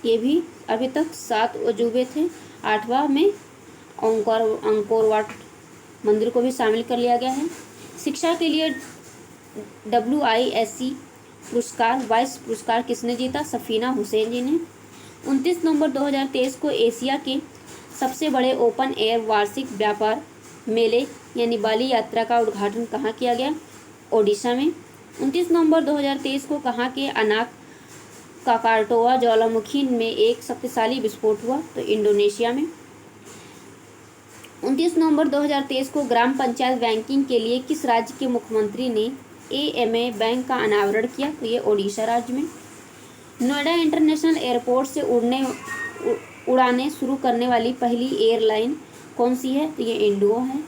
ये भी अभी तक 7 अजूबे थे, 8वां में अंकोर वाट मंदिर को भी शामिल कर लिया गया है। शिक्षा के लिए WISC पुरस्कार 22 पुरस्कार किसने जीता? सफीना हुसैन जी ने। 29 नवंबर 2023 को एशिया के सबसे बड़े ओपन एयर वार्षिक व्यापार मेले यानी बाली यात्रा का उद्घाटन कहाँ किया गया? ओडिशा में। 29 नवंबर 2023 को कहाँ के अनाक काकाटोआ ज्वालामुखी में एक शक्तिशाली विस्फोट हुआ? तो इंडोनेशिया में। 29 नवंबर 2023 को ग्राम पंचायत बैंकिंग के लिए किस राज्य के मुख्यमंत्री ने एएमए बैंक का अनावरण किया? तो ये ओडिशा राज्य में। नोएडा इंटरनेशनल एयरपोर्ट से उड़ानें शुरू करने वाली पहली एयरलाइन कौन सी है? तो ये इंडिगो है।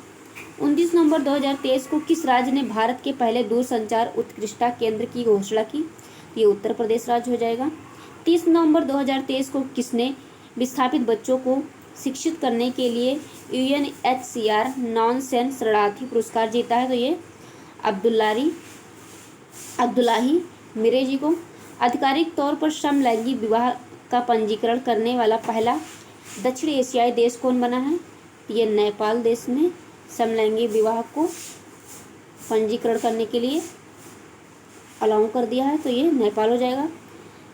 29 नवंबर 2023 को किस राज्य ने भारत के पहले दूरसंचार उत्कृष्टता केंद्र की घोषणा की? ये उत्तर प्रदेश राज्य हो जाएगा। 30 नवंबर 2023 को किसने विस्थापित बच्चों को शिक्षित करने के लिए यूएनएचसीआर नॉन-सेंस शरणार्थी पुरस्कार जीता है? तो ये अब्दुल्लाही मिरेजी को। आधिकारिक तौर पर समलैंगिक विवाह का पंजीकरण करने वाला पहला दक्षिण एशियाई देश कौन बना है? ये नेपाल देश ने समलैंगिक विवाह को पंजीकरण करने के लिए अलाउ कर दिया है, तो ये नेपाल हो जाएगा।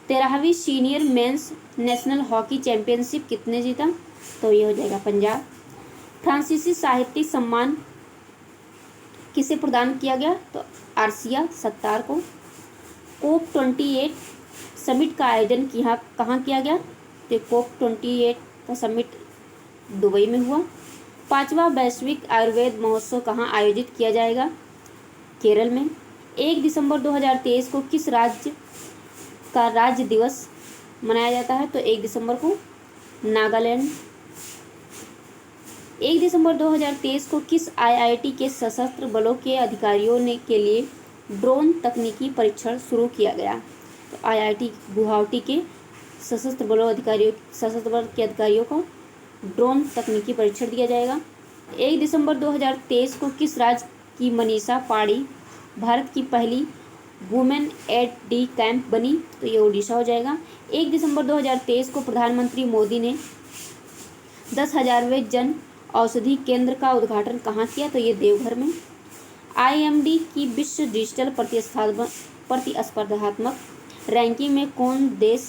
13वीं senior men's national hockey championship कितने जीता? तो ये हो जाएगा पंजाब। फ्रांसीसी साहित्यिक सम्मान किसे प्रदान किया गया? तो आर्सिया सत्तार को। COP28 समिट का आयोजन कहाँ किया गया? तो COP28 का समिट दुबई में हुआ। 5वां वैश्विक आयुर्वेद महोत्सव कहाँ आयोजित किया जाएगा? केरल में। 1 दिसंबर 2023 को किस राज्य का राज्य दिवस मनाया जाता है? तो 1 दिसंबर को नागालैंड। 1 दिसंबर 2023 को किस आईआईटी के सशस्त्र बलों के अधिकारियों के लिए ड्रोन तकनीकी परीक्षण शुरू किया गया? तो आईआईटी गुवाहाटी के सशस्त्र बल के अधिकारियों को ड्रोन तकनीकी परीक्षण दिया जाएगा। 1 दिसंबर 2023 को किस राज्य की मनीषा पाड़ी भारत की पहली वुमेन एट डी कैंप बनी? तो ये ओडिशा हो जाएगा। 1 दिसंबर 2023 को प्रधानमंत्री मोदी ने 10,000वें जन औषधि केंद्र का उद्घाटन कहाँ किया? तो ये देवघर में। IMD की विश्व डिजिटल प्रतिस्पर्धात्मक रैंकिंग में कौन देश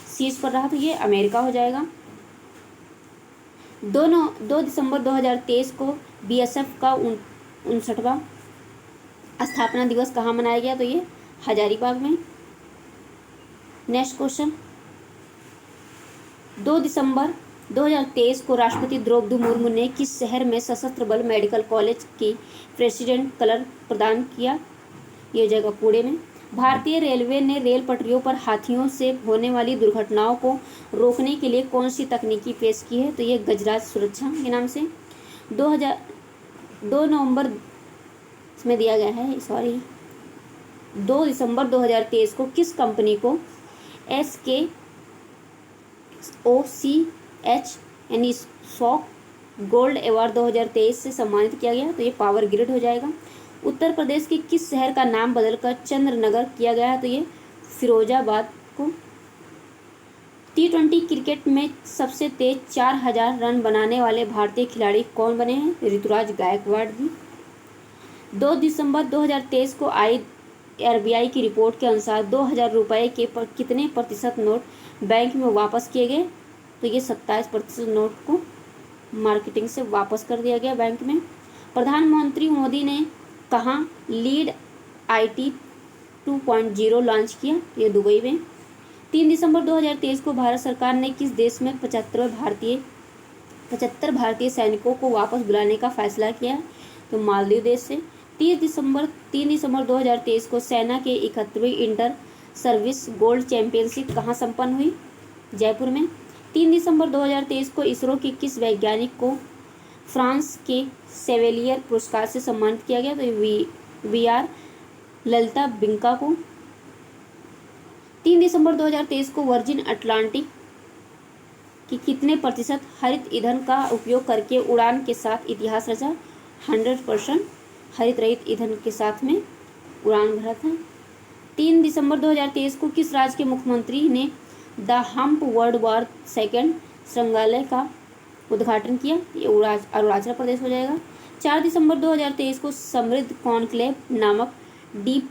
शीर्ष पर रहा? तो ये अमेरिका हो जाएगा। 2 दिसंबर 2023 को BSF का 59वां स्थापना दिवस कहाँ मनाया गया? तो ये हजारीबाग में। नेक्स्ट क्वेश्चन, 2 दिसंबर 2023 को राष्ट्रपति द्रौपदी मुर्मू ने किस शहर में सशस्त्र बल मेडिकल कॉलेज की प्रेसिडेंट कलर प्रदान किया? ये जगह पुणे में। भारतीय रेलवे ने रेल पटरियों पर हाथियों से होने वाली दुर्घटनाओं को रोकने के लिए कौन सी तकनीकी पेश की है? तो ये गजराज सुरक्षा के नाम से। 2 नवंबर में दिया गया है 2 दिसंबर 2023 को किस कंपनी को SKOCH यानी शॉक गोल्ड अवार्ड 2023 से सम्मानित किया गया? तो ये पावर ग्रिड हो जाएगा। उत्तर प्रदेश के किस शहर का नाम बदलकर चंद्रनगर किया गया है? तो ये फिरोजाबाद को। T20 क्रिकेट में सबसे तेज 4,000 रन बनाने वाले भारतीय खिलाड़ी कौन बने हैं? ऋतुराज गायकवाड़ जी। 2 दिसंबर 2023 को आई RBI की रिपोर्ट के अनुसार 2,000 रुपये के कितने प्रतिशत नोट बैंक में वापस किए गए? तो ये 27% नोट को मार्केटिंग से वापस कर दिया गया बैंक में। प्रधानमंत्री मोदी ने कहाँ लीड IT 2.0 लॉन्च किया? ये दुबई में। 3 दिसंबर 2023 को भारत सरकार ने किस देश में 75 भारतीय सैनिकों को वापस बुलाने का फैसला किया? तो मालदीव देश से। 3 दिसंबर 2023 को सेना के 71वीं इंटर सर्विस गोल्ड चैंपियनशिप कहाँ संपन्न हुई? जयपुर में। 3 दिसंबर 2023 को इसरो के किस वैज्ञानिक को फ्रांस के सेवेलियर पुरस्कार से सम्मानित किया गया? तो VR ललिता बिंका को। 3 दिसंबर 2023 को वर्जिन अटलांटिक की कितने प्रतिशत हरित ईंधन का उपयोग करके उड़ान के साथ इतिहास रचा? 100% हरित रहित ईंधन के साथ में उड़ान भरा था। 3 दिसंबर 2023 को किस राज्य के मुख्यमंत्री ने the hump world war II संग्रहालय का उद्घाटन किया? ये अरुणाचल प्रदेश हो जाएगा। 4 दिसंबर 2023 को समृद्ध कॉन्क्लेव नामक डीप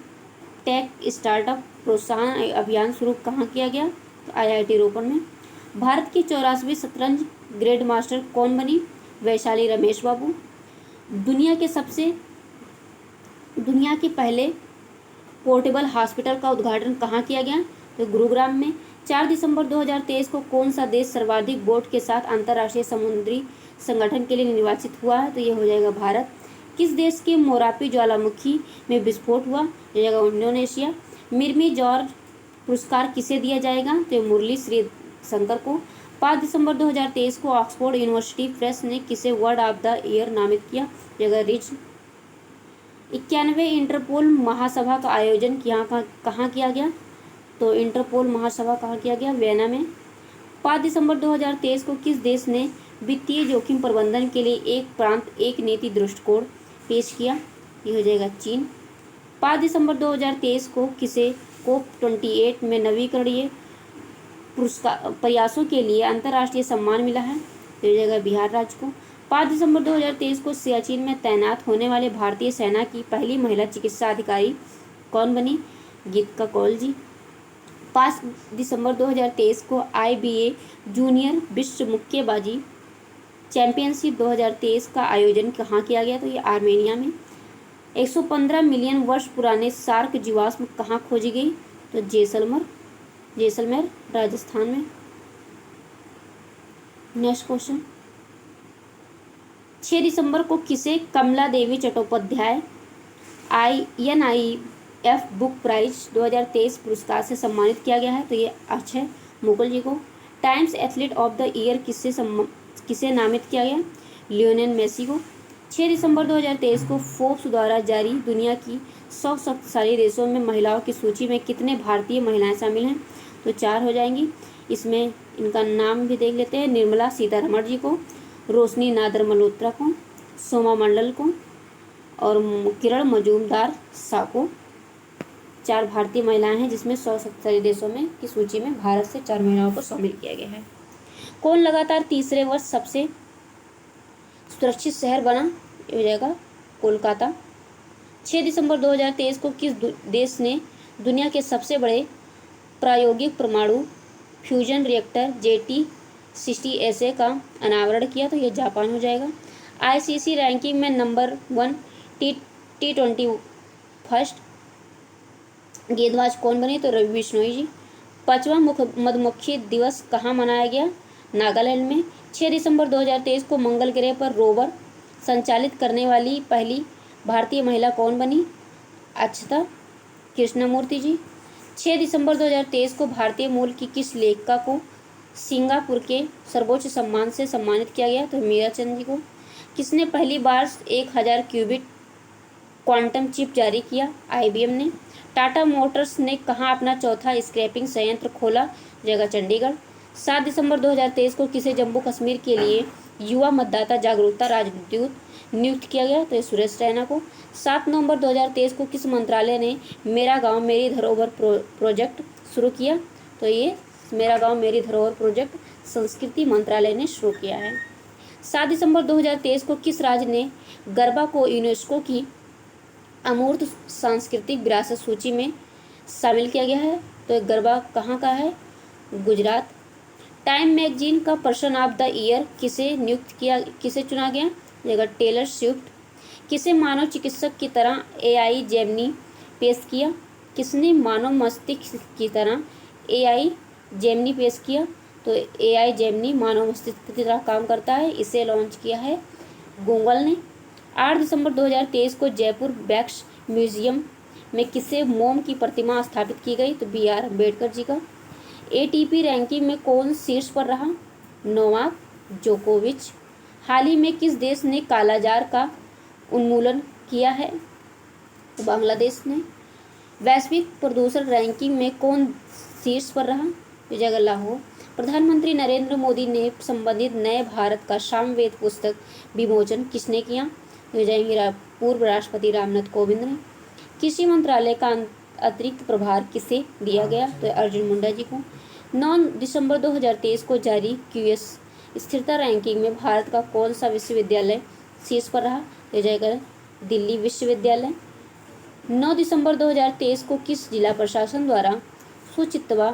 टेक स्टार्टअप प्रोत्साहन अभियान शुरू कहाँ किया गया? तो IIT रोपड़ में। भारत की 84वीं शतरंज ग्रैंड मास्टर कौन बनी? वैशाली रमेश बाबू। दुनिया के पहले पोर्टेबल हॉस्पिटल का उद्घाटन कहाँ किया गया? तो गुरुग्राम में। 4 दिसंबर 2023 को कौन सा देश सर्वाधिक बोट के साथ अंतर्राष्ट्रीय समुद्री संगठन के लिए निर्वाचित हुआ है? तो ये हो जाएगा भारत। किस देश के मोरापी ज्वालामुखी में विस्फोट हुआ? ये जाएगा इंडोनेशिया। मिर्मी जॉर्ज पुरस्कार किसे दिया जाएगा? तो मुरली श्री शंकर को। 5 दिसंबर 2023 को ऑक्सफोर्ड यूनिवर्सिटी प्रेस ने किसे वर्ड ऑफ द ईयर नामित किया? जगह रिच। 91वें इंटरपोल महासभा का आयोजन कहाँ किया गया? तो इंटरपोल महासभा कहाँ किया गया? वियना में। 5 दिसंबर 2023 को किस देश ने वित्तीय जोखिम प्रबंधन के लिए एक प्रांत एक नीति दृष्टिकोण पेश किया? ये हो जाएगा चीन। 5 दिसंबर 2023 को किसे COP28 में नवीकरणीय पुरस्कार प्रयासों के लिए अंतर्राष्ट्रीय सम्मान मिला है? तो ये जाएगा बिहार राज्य को। 5 दिसंबर 2023 को सियाचिन में तैनात होने वाले भारतीय सेना की पहली महिला चिकित्सा अधिकारी कौन बनी? गीतिका कौल जी। 5 दिसंबर 2023 को IBA जूनियर विश्व मुक्केबाजी चैंपियनशिप 2023 का आयोजन कहाँ किया गया? तो ये आर्मेनिया में। 115 मिलियन वर्ष पुराने सार्क जीवाश्म कहाँ खोजी गई? तो जैसलमेर राजस्थान में। Next question. 6 दिसंबर को किसे कमला देवी चट्टोपाध्याय INIF बुक प्राइज 2023 पुरस्कार से सम्मानित किया गया है? तो ये अक्षय मुकुल जी को। Times athlete of the year किसे नामित किया गया? लियोनेल मेसी को। 6 दिसंबर 2023 को फोर्ब्स द्वारा जारी दुनिया की 100 शक्तिशाली देशों में महिलाओं की सूची में कितने भारतीय महिलाएं शामिल हैं? तो 4 हो जाएंगी। इसमें इनका नाम भी देख लेते हैं। निर्मला सीतारमण जी को, रोशनी नादर मल्होत्रा को, सोमा मंडल को और किरण मजूमदार शाह को। 4 भारतीय महिलाएं हैं जिसमें 100 शक्तिशाली देशों में की सूची में भारत से 4 महिलाओं को शामिल किया गया है। कौन लगातार तीसरे वर्ष सबसे सुरक्षित शहर बना? ये हो जाएगा कोलकाता। 6 दिसंबर 2023 को किस देश ने दुनिया के सबसे बड़े प्रायोगिक परमाणु फ्यूजन रिएक्टर JT60SA का अनावरण किया? तो ये जापान हो जाएगा। ICC रैंकिंग में नंबर 1 T20 फर्स्ट गेंदबाज कौन बने? तो रवि बिश्नोई जी। 5वां मधुमक्खी दिवस कहाँ मनाया गया? नागालैंड में। 6 दिसंबर 2023 को मंगल ग्रह पर रोवर संचालित करने वाली पहली भारतीय महिला कौन बनी? अक्षता कृष्णमूर्ति जी। 6 दिसंबर 2023 को भारतीय मूल की किस लेखिका को सिंगापुर के सर्वोच्च सम्मान से सम्मानित किया गया? तो मीरा चंद जी को। किसने पहली बार 1000 क्यूबिट क्वांटम चिप जारी किया? IBM ने। टाटा मोटर्स ने कहाँ अपना चौथा स्क्रैपिंग संयंत्र खोला? जगह चंडीगढ़। 7 दिसंबर 2023 को किसे जम्मू कश्मीर के लिए युवा मतदाता जागरूकता राजदूत नियुक्त किया गया? तो सुरेश रैना को। 7 नवंबर 2023 को किस मंत्रालय ने मेरा गांव मेरी धरोहर प्रोजेक्ट शुरू किया? तो ये मेरा गांव मेरी धरोहर प्रोजेक्ट संस्कृति मंत्रालय ने शुरू किया है। 7 दिसंबर 2023 को किस राज्य ने गरबा को यूनेस्को की अमूर्त सांस्कृतिक विरासत सूची में शामिल किया गया है? तो गरबा कहाँ का है? गुजरात। टाइम मैगजीन का पर्सन ऑफ द ईयर किसे चुना गया? जगह टेलर स्विफ्ट। किसे मानव चिकित्सक की तरह AI जेमिनी पेश किया? किसने मानव मस्तिष्क की तरह AI जेमिनी पेश किया? तो AI जेमिनी मानव मस्तिष्क की तरह काम करता है। इसे लॉन्च किया है गूगल ने। 8 दिसंबर 2023 को जयपुर वैक्स म्यूजियम में किसे मोम की प्रतिमा स्थापित की गई? तो BR अम्बेडकर जी का। ATP रैंकिंग में कौन शीर्ष पर रहा? नोवाक जोकोविच। हाल ही में किस देश ने कालाजार का उन्मूलन किया है? तो बांग्लादेश ने। वैश्विक प्रदूषण रैंकिंग में कौन शीर्ष पर रहा? जगह लाहौर। प्रधानमंत्री नरेंद्र मोदी ने संबंधित नए भारत का सामवेद पुस्तक विमोचन किसने किया? हो जाएंगे पूर्व राष्ट्रपति रामनाथ कोविंद ने। कृषि मंत्रालय का अतिरिक्त प्रभार किसे दिया गया? तो अर्जुन मुंडा जी को। 9 दिसंबर 2023 को जारी QS स्थिरता रैंकिंग में भारत का कौन सा विश्वविद्यालय शीर्ष पर रहा? हो जाएगा दिल्ली विश्वविद्यालय। 9 दिसंबर 2023 को किस जिला प्रशासन द्वारा सुचित्वा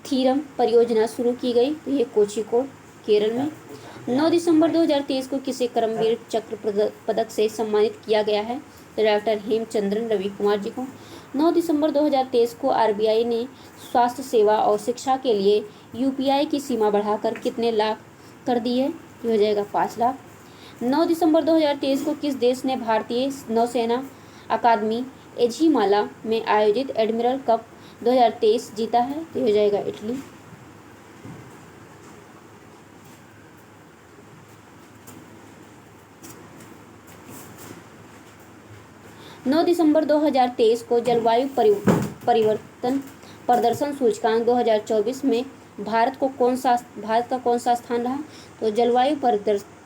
थीरम परियोजना शुरू की गई? तो ये कोझिकोड केरल में। 9 दिसंबर 2023 को किसे कर्मवीर चक्र पदक से सम्मानित किया गया है? तो डॉक्टर हेमचंद्रन रवि कुमार जी को। 9 दिसंबर 2023 को आरबीआई ने स्वास्थ्य सेवा और शिक्षा के लिए यूपीआई की सीमा बढ़ाकर कितने लाख कर दी है? ये हो जाएगा 5 लाख। 9 दिसंबर 2023 को किस देश ने भारतीय नौसेना अकादमी एझिमाला में आयोजित एडमिरल कप 2023 जीता है? तो ये हो जाएगा इटली। 9 दिसंबर 2023 को जलवायु परिवर्तन प्रदर्शन सूचकांक 2024 में भारत का कौन सा स्थान रहा? तो जलवायु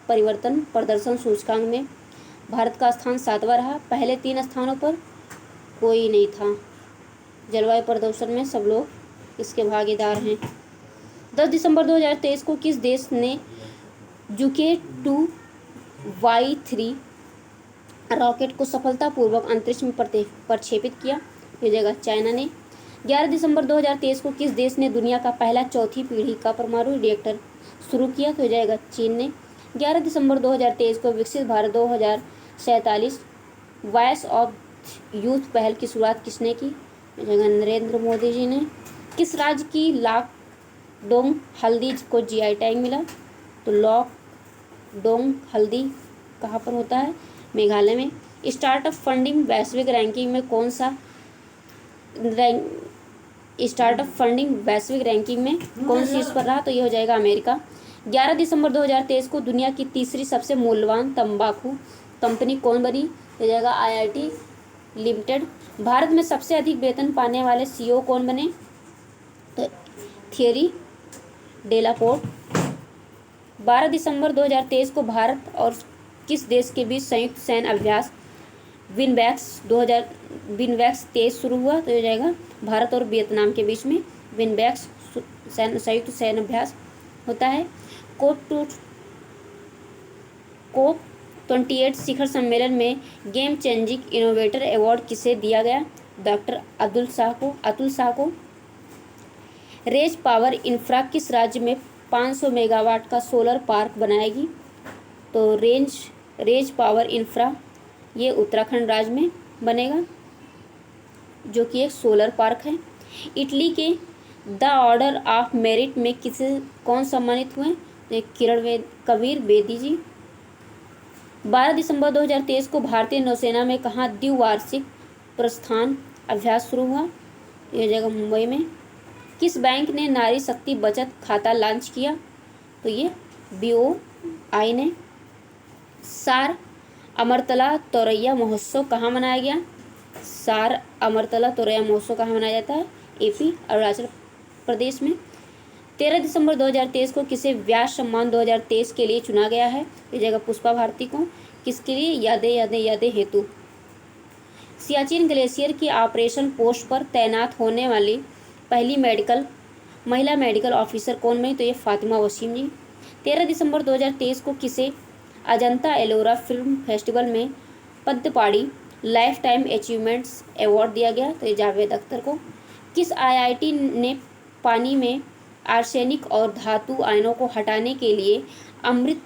परिवर्तन प्रदर्शन सूचकांक में भारत का स्थान 7वां रहा। पहले 3 स्थानों पर कोई नहीं था। जलवायु प्रदूषण में सब लोग इसके भागीदार हैं। 10 दिसंबर 2023 को किस देश ने जुके 2Y3 रॉकेट को सफलतापूर्वक अंतरिक्ष में प्रक्षेपित किया? हो जाएगा चाइना ने। 11 दिसंबर 2023 को किस देश ने दुनिया का पहला चौथी पीढ़ी का परमाणु रिएक्टर शुरू किया? तो हो जाएगा चीन ने। 11 दिसंबर 2023 को विकसित भारत 2047 वॉइस ऑफ यूथ पहल की शुरुआत किसने की? हो जाएगा नरेंद्र मोदी जी ने। किस राज्य की लाकडोंग हल्दी को जीआई टैग मिला? तो लाकडोंग हल्दी कहाँ पर होता है? मेघालय में। स्टार्टअप फंडिंग वैश्विक रैंकिंग में कौन शीर्ष पर रहा? तो ये हो जाएगा अमेरिका। 11 दिसंबर 2023 को दुनिया की तीसरी सबसे मूल्यवान तंबाकू कंपनी कौन बनी? हो जाएगा आईआईटी लिमिटेड। भारत में सबसे अधिक वेतन पाने वाले सीईओ कौन बने? तो थियरी डेलापोर्ट। 12 दिसंबर 2023 को भारत और किस देश के बीच संयुक्त सैन्य अभ्यास विनबैक्स 23 शुरू हुआ? तो हो जाएगा भारत और वियतनाम के बीच में विनबैक्स संयुक्त सैन्य अभ्यास होता है। कोप 28 शिखर सम्मेलन में गेम चेंजिंग इनोवेटर अवार्ड किसे दिया गया? डॉक्टर अतुल शाह को। रेज पावर इंफ्रा किस राज्य में 500 मेगावाट का सोलर पार्क बनाएगी? तो रेज पावर इंफ्रा ये उत्तराखंड राज्य में बनेगा, जो कि एक सोलर पार्क है। इटली के द ऑर्डर ऑफ मेरिट में कौन सम्मानित हुए? कबीर बेदी जी। 12 दिसंबर 2023 को भारतीय नौसेना में कहाँ द्विवार्षिक प्रस्थान अभ्यास शुरू हुआ? यह जगह मुंबई में। किस बैंक ने नारी शक्ति बचत खाता लॉन्च किया? तो ये BOI ने। सार अमरतला तोरैया महोत्सव कहाँ मनाया गया? सार अमरतला तोरैया महोत्सव कहाँ मनाया जाता है? AP अरुणाचल प्रदेश में। 13 दिसंबर 2023 को किसे व्यास सम्मान 2023 के लिए चुना गया है? इस जगह पुष्पा भारती को। किसके लिए? यादें हेतु। सियाचिन ग्लेशियर की ऑपरेशन पोस्ट पर तैनात होने वाली पहली महिला मेडिकल ऑफिसर कौन बनी? तो ये फातिमा वसीम जी। 13 दिसंबर 2023 को किसे अजंता एलोरा फिल्म फेस्टिवल में Padmapani life time achievements award दिया गया? तो ये जावेद अख्तर को। किस IIT ने पानी में आर्सेनिक और धातु आयनों को हटाने के लिए अमृत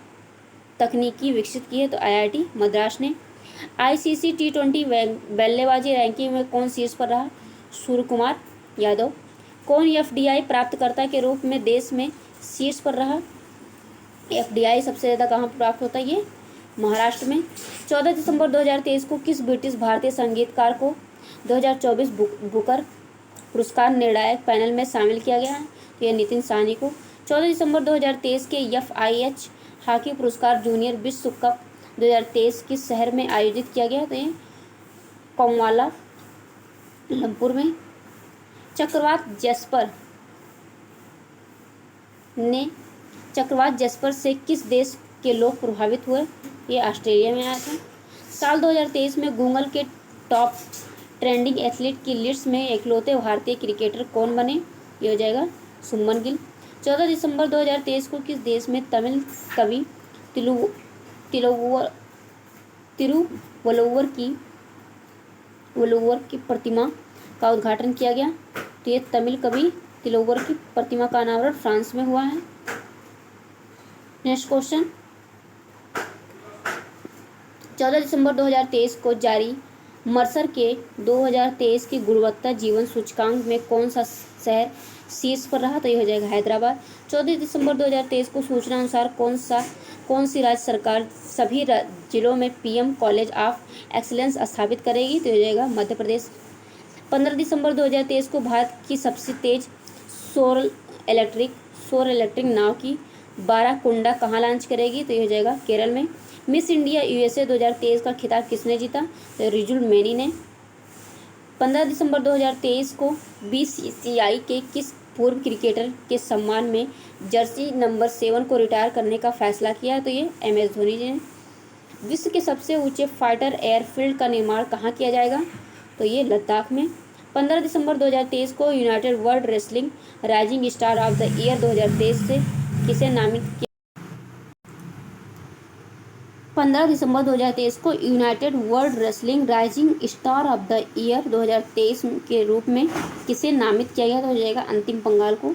तकनीकी विकसित की है? तो IIT मद्रास ने। ICC T20 बल्लेबाजी रैंकिंग में कौन शीर्ष पर रहा? सूर्य कुमार यादव। कौन FDI प्राप्तकर्ता के रूप में देश में शीर्ष पर रहा? FDI सबसे ज़्यादा कहाँ प्राप्त होता है? ये महाराष्ट्र में। 14 दिसंबर 2023 को किस ब्रिटिश भारतीय संगीतकार को 2024 बुकर पुरस्कार निर्णायक पैनल में शामिल किया गया है? तो यह नितिन साहनी को। 14 दिसंबर 2023 के FIH हॉकी पुरस्कार जूनियर विश्व कप 2023 किस शहर में आयोजित किया गया? तो ये कोमवाला लमपुर में। चक्रवात जैस्पर से किस देश के लोग प्रभावित हुए? ये ऑस्ट्रेलिया में आया था। साल 2023 में गूगल के टॉप ट्रेंडिंग एथलीट की लिस्ट में इकलौते भारतीय क्रिकेटर कौन बने? ये हो जाएगा सुमन गिल। 14 दिसंबर 2023 को किस देश में तमिल कवि तिरुवल्लुवर की प्रतिमा का उद्घाटन किया गया? तो ये तमिल कवि तिरुवल्लुवर की प्रतिमा का अनावरण फ्रांस में हुआ है। Next question. 14 दिसंबर 2023 को जारी मर्सर के 2023 की गुणवत्ता जीवन सूचकांक में कौन सा शहर शीर्ष पर रहा? तो ये हो जाएगा हैदराबाद। 14 दिसंबर 2023 को सूचना अनुसार कौन सी राज्य सरकार सभी जिलों में पीएम कॉलेज ऑफ एक्सीलेंस स्थापित करेगी? तो हो जाएगा मध्य प्रदेश। 15 दिसंबर 2023 को भारत की सबसे तेज सौर इलेक्ट्रिक नाव की 12 कुंडा कहाँ लॉन्च करेगी? तो ये हो जाएगा केरल में। मिस इंडिया यूएसए 2023 का खिताब किसने जीता? तो रिजुल मैनी ने। 15 दिसंबर 2023 को बीसीसीआई के किस पूर्व क्रिकेटर के सम्मान में जर्सी नंबर 7 को रिटायर करने का फैसला किया? तो ये MS धोनी जी ने। विश्व के सबसे ऊंचे फाइटर एयरफील्ड का निर्माण कहाँ किया जाएगा? तो ये लद्दाख में। 15 दिसंबर 2023 को United world wrestling rising star of the year 2023 से किसे नामित किया? 15 दिसंबर 2023 को United world wrestling rising star of the year 2023 के रूप में किसे नामित किया गया? तो हो जाएगा अंतिम पंगाल को।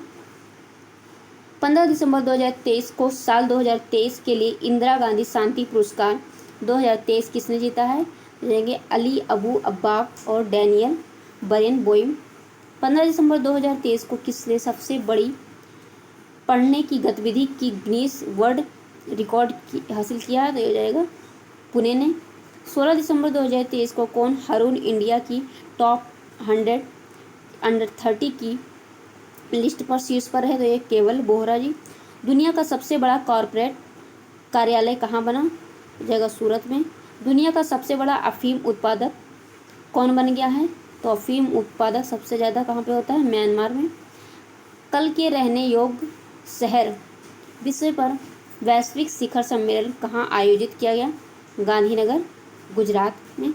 15 दिसंबर 2023 को साल 2023 के लिए इंदिरा गांधी शांति पुरस्कार 2023 किसने जीता है? जाएंगे अली अबू अब्बाक और डैनियल बरेनबोइम। 15 दिसंबर 2023 को किसने सबसे बड़ी पढ़ने की गतिविधि की गिनीज वर्ल्ड रिकॉर्ड हासिल किया है? तो हो जाएगा पुणे ने। 16 दिसंबर 2023 को कौन हारून इंडिया की टॉप 100 अंडर 30 की लिस्ट पर शीर्ष पर है? तो ये केवल बोहरा जी। दुनिया का सबसे बड़ा कॉरपोरेट कार्यालय कहाँ बना? जगह सूरत में। दुनिया का सबसे बड़ा अफीम उत्पादक कौन बन गया है? तो अफीम उत्पादक सबसे ज़्यादा कहाँ पे होता है? म्यांमार में। कल के रहने योग्य शहर विषय पर वैश्विक शिखर सम्मेलन कहाँ आयोजित किया गया? गांधीनगर, गुजरात में।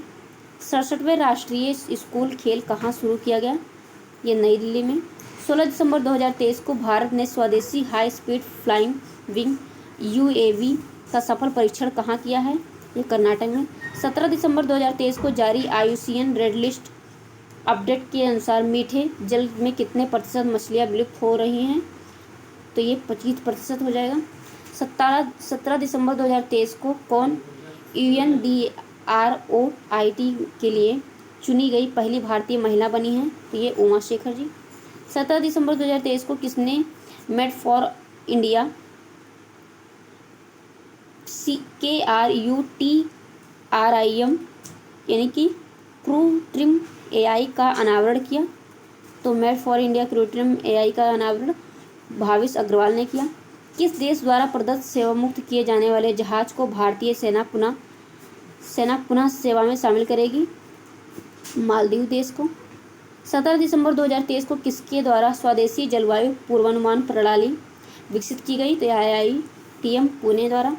67वें राष्ट्रीय स्कूल खेल कहाँ शुरू किया गया? ये नई दिल्ली में। 16 दिसंबर 2023 को भारत ने स्वदेशी high speed flying wing UAV का सफल परीक्षण कहाँ किया है? ये कर्नाटक में। 17 दिसंबर 2023 को जारी IUCN रेड लिस्ट अपडेट के अनुसार मीठे जल में कितने प्रतिशत मछलियाँ विलुप्त हो रही हैं? तो ये 25% हो जाएगा। 17 दिसंबर 2023 को कौन UNDROIT के लिए चुनी गई पहली भारतीय महिला बनी है? तो ये उमा शेखर जी। 17 दिसंबर 2023 को किसने मेड फॉर इंडिया KRUTRIM यानी कि कृत्रिम AI का अनावरण किया? तो मेड फॉर इंडिया कृत्रिम AI का अनावरण भाविश अग्रवाल ने किया। किस देश द्वारा प्रदत्त सेवामुक्त किए जाने वाले जहाज को भारतीय सेना पुनः सेवा में शामिल करेगी? मालदीव देश को। 17 दिसंबर 2023 को किसके द्वारा स्वदेशी जलवायु पूर्वानुमान प्रणाली विकसित की गई? तो IITM पुणे द्वारा।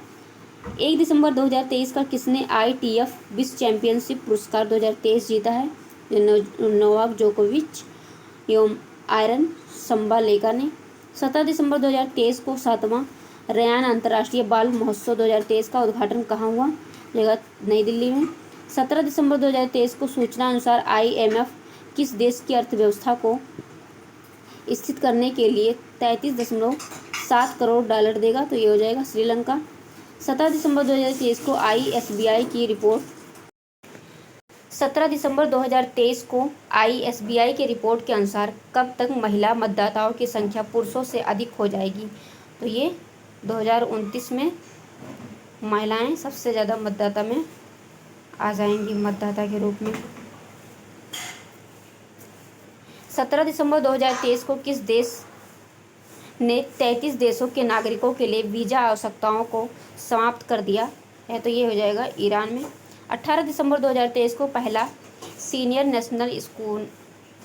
1 दिसंबर 2023 का किसने ITF विश्व चैंपियनशिप पुरस्कार 2023 जीता है? नोवाक जोकोविच एवं आयरन संबालेका ने। 17 दिसंबर 2023 को 7वां रयान अंतर्राष्ट्रीय बाल महोत्सव 2023 का उद्घाटन कहाँ हुआ? जगह नई दिल्ली में। 17 दिसंबर 2023 को सूचना अनुसार IMF किस देश की अर्थव्यवस्था को स्थिर करने के लिए 33.7 करोड़ डॉलर देगा? तो ये हो जाएगा श्रीलंका। 17 दिसंबर 2023 को ISBI की रिपोर्ट 17 दिसंबर 2023 को ISBI की रिपोर्ट के अनुसार कब तक महिला मतदाताओं की संख्या पुरुषों से अधिक हो जाएगी? तो ये 2029 में महिलाएं सबसे ज़्यादा मतदाता में आ जाएंगी मतदाता के रूप में। 17 दिसंबर 2023 को किस देश ने 33 देशों के नागरिकों के लिए वीज़ा आवश्यकताओं को समाप्त कर दिया है? तो ये हो जाएगा ईरान में। 18 दिसंबर 2023 को पहला सीनियर नेशनल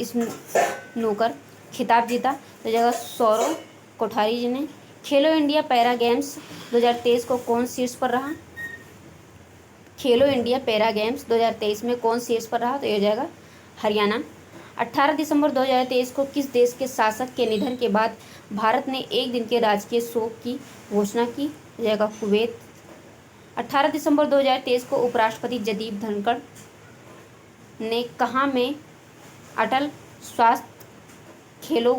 स्नूकर खिताब जीता? तो जगह सौरव कोठारी जी ने। खेलो इंडिया पैरा गेम्स 2023 को कौन शीर्ष पर रहा? खेलो इंडिया पैरा गेम्स 2023 में कौन शीर्ष पर रहा? तो ये हो जाएगा हरियाणा। 18 दिसंबर 2023 को किस देश के शासक के निधन के बाद भारत ने एक दिन के राजकीय शोक की घोषणा की? जाएगा कुवैत। 18 दिसंबर 2023 को उपराष्ट्रपति जगदीप धनखड़ ने कहाँ में अटल स्वास्थ्य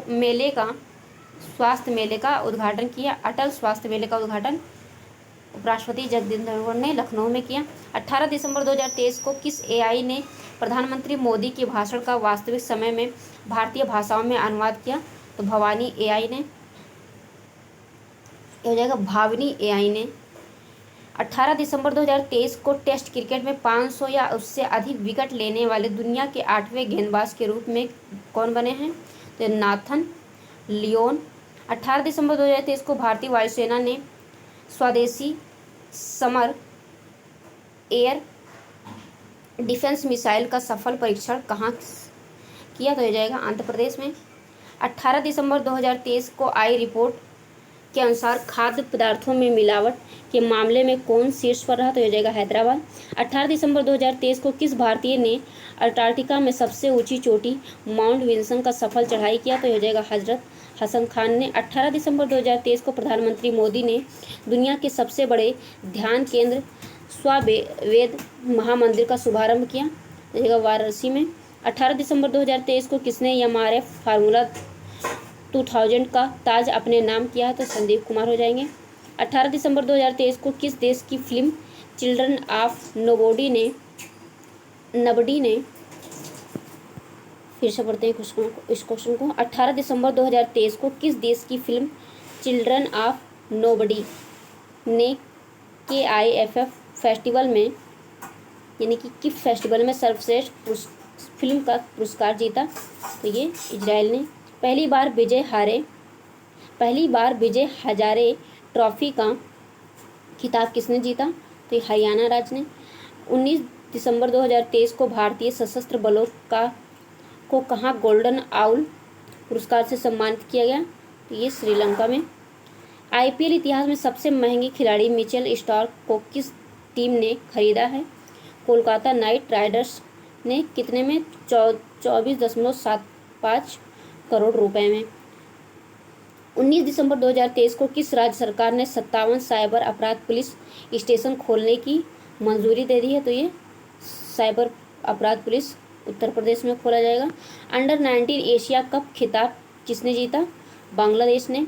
मेले का उद्घाटन किया? अटल स्वास्थ्य मेले का उद्घाटन उपराष्ट्रपति जगदीप धनखड़ ने लखनऊ में किया। 18 दिसंबर 2023 को किस AI ने प्रधानमंत्री मोदी के भाषण का वास्तविक समय में भारतीय भाषाओं में अनुवाद किया? तो भवानी एआई ने, हो जाएगा भावनी एआई ने। 18 दिसंबर 2023 को टेस्ट क्रिकेट में 500 या उससे अधिक विकेट लेने वाले दुनिया के 8वें गेंदबाज के रूप में कौन बने हैं? तो नाथन लियोन। 18 दिसंबर 2023 को भारतीय वायुसेना ने स्वदेशी समर एयर डिफेंस मिसाइल का सफल परीक्षण कहाँ किया? तो हो जाएगा आंध्र प्रदेश में। 18 दिसंबर 2023 को आई रिपोर्ट के अनुसार खाद्य पदार्थों में मिलावट के मामले में कौन शीर्ष पर रहा? तो हो जाएगा हैदराबाद। 18 दिसंबर 2023 को किस भारतीय ने अंटार्कटिका में सबसे ऊंची चोटी माउंट विल्सन का सफल चढ़ाई किया? तो हो जाएगा हजरत हसन खान ने। 18 दिसंबर 2023 को प्रधानमंत्री मोदी ने दुनिया के सबसे बड़े ध्यान केंद्र स्वावेद महामंदिर का शुभारंभ किया? तो हो जाएगा वाराणसी में। 18 दिसंबर 2023 को किसने एमआरएफ फार्मूला 2000 का ताज अपने नाम किया? तो संदीप कुमार हो जाएंगे। 18 दिसंबर 2023 को किस देश की फिल्म चिल्ड्रन ऑफ नोबडी ने फिर से पढ़ते हैं इस क्वेश्चन को। 18 दिसंबर 2023 को किस देश की फिल्म चिल्ड्रन ऑफ नोबडी ने KIFF फेस्टिवल में, यानी कि किफ फेस्टिवल में सर्वश्रेष्ठ फिल्म का पुरस्कार जीता? तो ये इजराइल ने। पहली बार विजय हजारे ट्रॉफी का खिताब किसने जीता? तो ये हरियाणा राज्य ने। 19 दिसंबर 2023 को भारतीय सशस्त्र बलों को कहाँ गोल्डन आउल पुरस्कार से सम्मानित किया गया? तो ये श्रीलंका में। IPL इतिहास में सबसे महंगे खिलाड़ी मिचेल स्टार्क को किस टीम ने खरीदा है? कोलकाता नाइट राइडर्स ने। कितने में? 24.75 करोड़ रुपए में। 19 दिसंबर 2023 को किस राज्य सरकार ने 57 साइबर अपराध पुलिस स्टेशन खोलने की मंजूरी दे दी है? तो ये साइबर अपराध पुलिस उत्तर प्रदेश में खोला जाएगा। अंडर 19 एशिया कप खिताब किसने जीता? बांग्लादेश ने।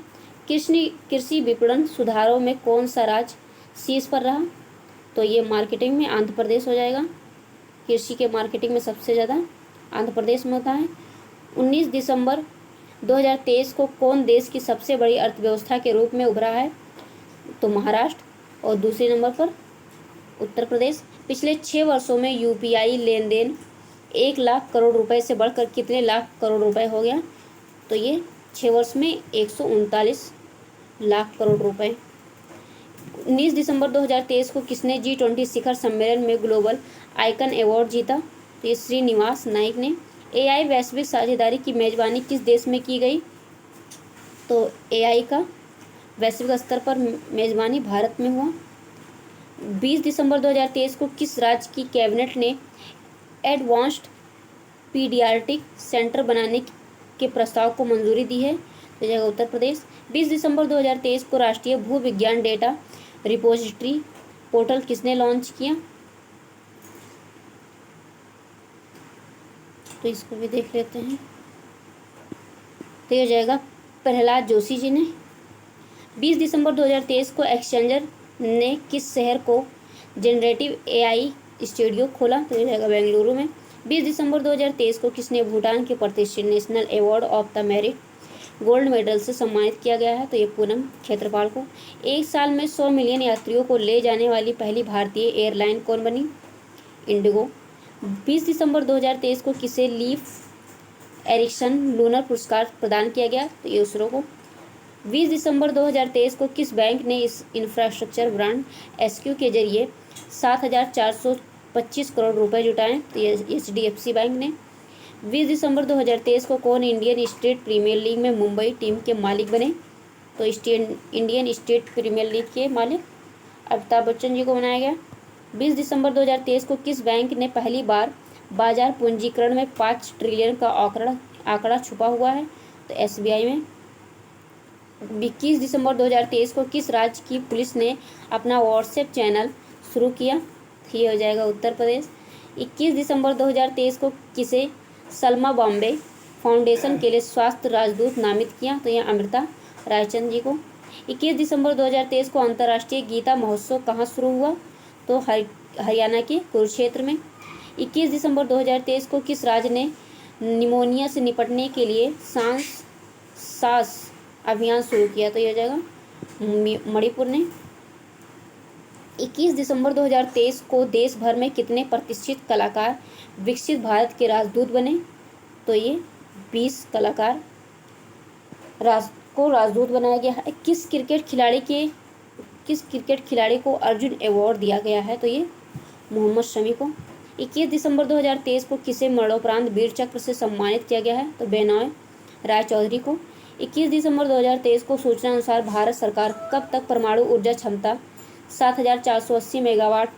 कृषि विपणन सुधारों में कौन सा राज्य शीर्ष पर रहा? तो ये मार्केटिंग में आंध्र प्रदेश हो जाएगा। कृषि के मार्केटिंग में सबसे ज़्यादा आंध्र प्रदेश में होता है। 19 दिसंबर 2023 को कौन देश की सबसे बड़ी अर्थव्यवस्था के रूप में उभरा है? तो महाराष्ट्र। और दूसरे नंबर पर उत्तर प्रदेश। पिछले 6 वर्षों में UPI लेन देन 1 लाख करोड़ रुपए से बढ़कर कितने लाख करोड़ रुपए हो गया? तो ये 6 वर्ष में 139 लाख करोड़ रुपए। 19 दिसंबर 2023 को किसने G20 शिखर सम्मेलन में ग्लोबल आइकन अवार्ड जीता? तो ये श्रीनिवास नाइक ने। AI वैश्विक साझेदारी की मेजबानी किस देश में की गई? तो AI का वैश्विक स्तर पर मेजबानी भारत में हुआ। 20 दिसंबर 2023 को किस राज्य की कैबिनेट ने एडवांस्ड पीडियाट्रिक सेंटर बनाने के प्रस्ताव को मंजूरी दी है? तो जगह उत्तर प्रदेश। 20 दिसंबर 2023 को राष्ट्रीय भू विज्ञान डेटा रिपोजिटरी पोर्टल किसने लॉन्च किया? तो इसको भी देख लेते हैं। तो ये हो जाएगा प्रहलाद जोशी जी ने। 20 दिसंबर 2023 को एक्सचेंजर ने किस शहर को जनरेटिव AI स्टूडियो खोला? तो ये जाएगा बेंगलुरु में। 20 दिसंबर 2023 को किसने भूटान के प्रतिष्ठित national award of the merit gold medal से सम्मानित किया गया है? तो ये पूनम क्षेत्रपाल को। एक साल में 100 मिलियन यात्रियों को ले जाने वाली पहली भारतीय एयरलाइन कौन बनी? इंडिगो। 20 दिसंबर 2023 को किसे लीफ एरिक्सन लूनर पुरस्कार प्रदान किया गया? तो ये इसरो को। 20 दिसंबर 2023 को किस बैंक ने इस इंफ्रास्ट्रक्चर ब्रांड SQ के जरिए 7,425 करोड़ रुपए जुटाए? तो ये HDFC बैंक ने। 20 दिसंबर 2023 को कौन इंडियन स्टेट प्रीमियर लीग में मुंबई टीम के मालिक बने? तो इंडियन स्टेट प्रीमियर लीग के मालिक अमिताभ बच्चन जी को बनाया गया। 20 दिसंबर 2023 को किस बैंक ने पहली बार बाजार पूंजीकरण में 5 ट्रिलियन का आंकड़ा छुपा हुआ है? तो SBI में। 21 दिसंबर 2023 को किस राज्य की पुलिस ने अपना व्हाट्सएप चैनल शुरू किया? ये हो जाएगा उत्तर प्रदेश। 21 दिसंबर 2023 को किसे सलमा बॉम्बे फाउंडेशन के लिए स्वास्थ्य राजदूत नामित किया? तो यह अमृता रायचंद जी को। 21 दिसंबर 2023 को अंतर्राष्ट्रीय गीता महोत्सव कहाँ शुरू हुआ? तो हरियाणा के कुरुक्षेत्र में। 21 दिसंबर 2023 को किस राज्य ने निमोनिया से निपटने के लिए सांस अभियान शुरू किया? तो ये हो जाएगा मणिपुर ने। 21 दिसंबर 2023 को देश भर में कितने प्रतिष्ठित कलाकार विकसित भारत के राजदूत बने? तो ये 20 कलाकार राजदूत बनाया गया है। किस क्रिकेट खिलाड़ी को अर्जुन अवार्ड दिया गया है? तो ये मोहम्मद शमी को। 21 दिसंबर 2023 को किसे मरणोपरांत वीर चक्र से सम्मानित किया गया है? तो बेनॉय राय चौधरी को। 21 दिसंबर 2023 को सूचना अनुसार भारत सरकार कब तक परमाणु ऊर्जा क्षमता 7,480 मेगावाट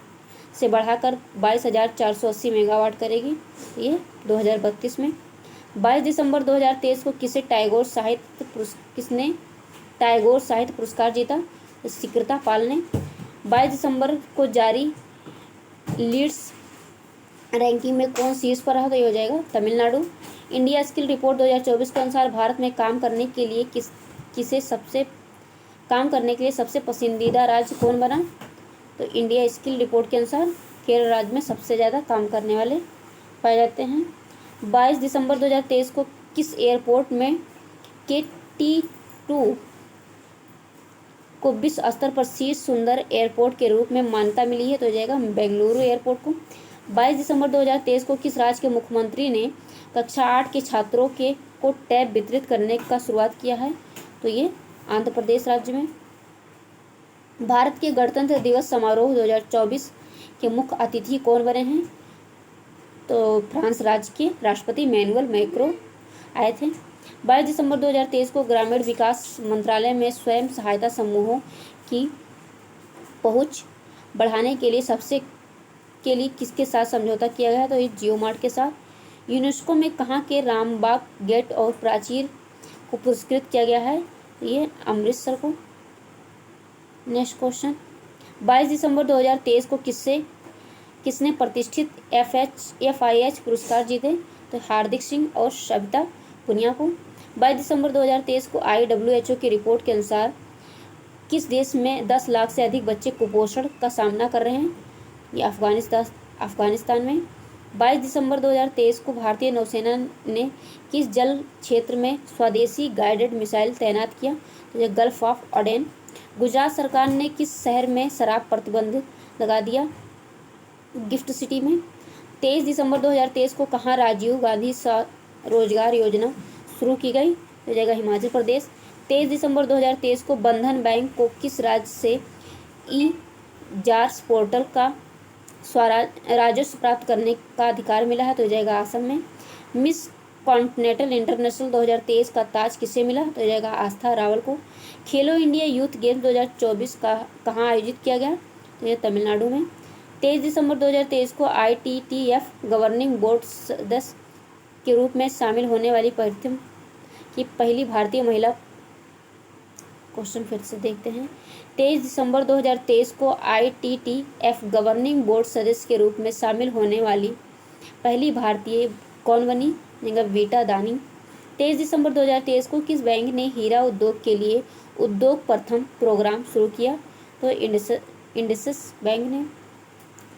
से बढ़ाकर 22,480 मेगावाट करेगी? ये 2032 में। 22 दिसंबर 2023 को किसने टैगोर साहित्य पुरस्कार जीता? सिकृता पाल ने। 22 दिसंबर को जारी लीड्स रैंकिंग में कौन शीर्ष पर रहा? तो ये हो जाएगा तमिलनाडु। इंडिया स्किल रिपोर्ट 2024 के अनुसार भारत में काम करने के लिए सबसे पसंदीदा राज्य कौन बना? तो इंडिया स्किल रिपोर्ट के अनुसार केरल राज्य में सबसे ज़्यादा काम करने वाले पाए जाते हैं। 22 दिसंबर 2023 को किस एयरपोर्ट में KT2 को विश्व स्तर पर शीर्ष सुंदर एयरपोर्ट के रूप में मान्यता मिली है? तो हो जाएगा बेंगलुरु एयरपोर्ट को। 22 दिसंबर 2023 को किस राज्य के मुख्यमंत्री ने कक्षा 8 के छात्रों को टैब वितरित करने का शुरुआत किया है? तो ये आंध्र प्रदेश राज्य में। भारत के गणतंत्र दिवस समारोह 2024 के मुख्य अतिथि कौन बने हैं? तो फ्रांस राज्य के राष्ट्रपति मैनुअल मैक्रों आए थे। 22 दिसंबर 2023 को ग्रामीण विकास मंत्रालय में स्वयं सहायता समूहों की पहुंच बढ़ाने के लिए किसके साथ समझौता किया गया? तो ये जियो मार्ट के साथ। यूनेस्को में कहाँ के रामबाग गेट और प्राचीर को पुरस्कृत किया गया है? ये अमृतसर को। नेक्स्ट क्वेश्चन, 22 दिसंबर 2023 को किसने प्रतिष्ठित FIH पुरस्कार जीते? तो हार्दिक सिंह और सविता पुनिया को। 22 दिसंबर 2023 को WHO की रिपोर्ट के अनुसार किस देश में 10 लाख से अधिक बच्चे कुपोषण का सामना कर रहे हैं? ये अफगानिस्तान में। 22 दिसंबर 2023 को भारतीय नौसेना ने किस जल क्षेत्र में स्वदेशी गाइडेड मिसाइल तैनात किया? तो ये गल्फ ऑफ अडेन। गुजरात सरकार ने किस शहर में शराब प्रतिबंध लगा दिया? गिफ्ट सिटी में। 23 दिसंबर 2023 को कहाँ राजीव गांधी रोजगार योजना शुरू की गई? तो जाएगा हिमाचल प्रदेश। 23 दिसंबर 2023 को बंधन बैंक को किस राज्य से ई-जार्स पोर्टल का राजस्व प्राप्त करने का अधिकार मिला है? तो जाएगा असम में। मिस कॉन्टिनेंटल इंटरनेशनल 2023 का ताज किसे मिला? तो जाएगा आस्था रावल को। खेलो इंडिया यूथ गेम्स 2024 का कहाँ आयोजित किया गया? तो ये तमिलनाडु में। 23 दिसंबर 2023 को ITTF गवर्निंग बोर्ड सदस्य के रूप में शामिल होने वाली पहली भारतीय महिला। क्वेश्चन फिर से देखते हैं। 23 दिसंबर 2023 को ITTF गवर्निंग बोर्ड सदस्य के रूप में शामिल होने वाली पहली भारतीय कौन बनी? वीटा दानी। 23 दिसंबर 2023 को किस बैंक ने हीरा उद्योग के लिए उद्योग प्रथम प्रोग्राम शुरू किया? तो इंडसइंड बैंक ने।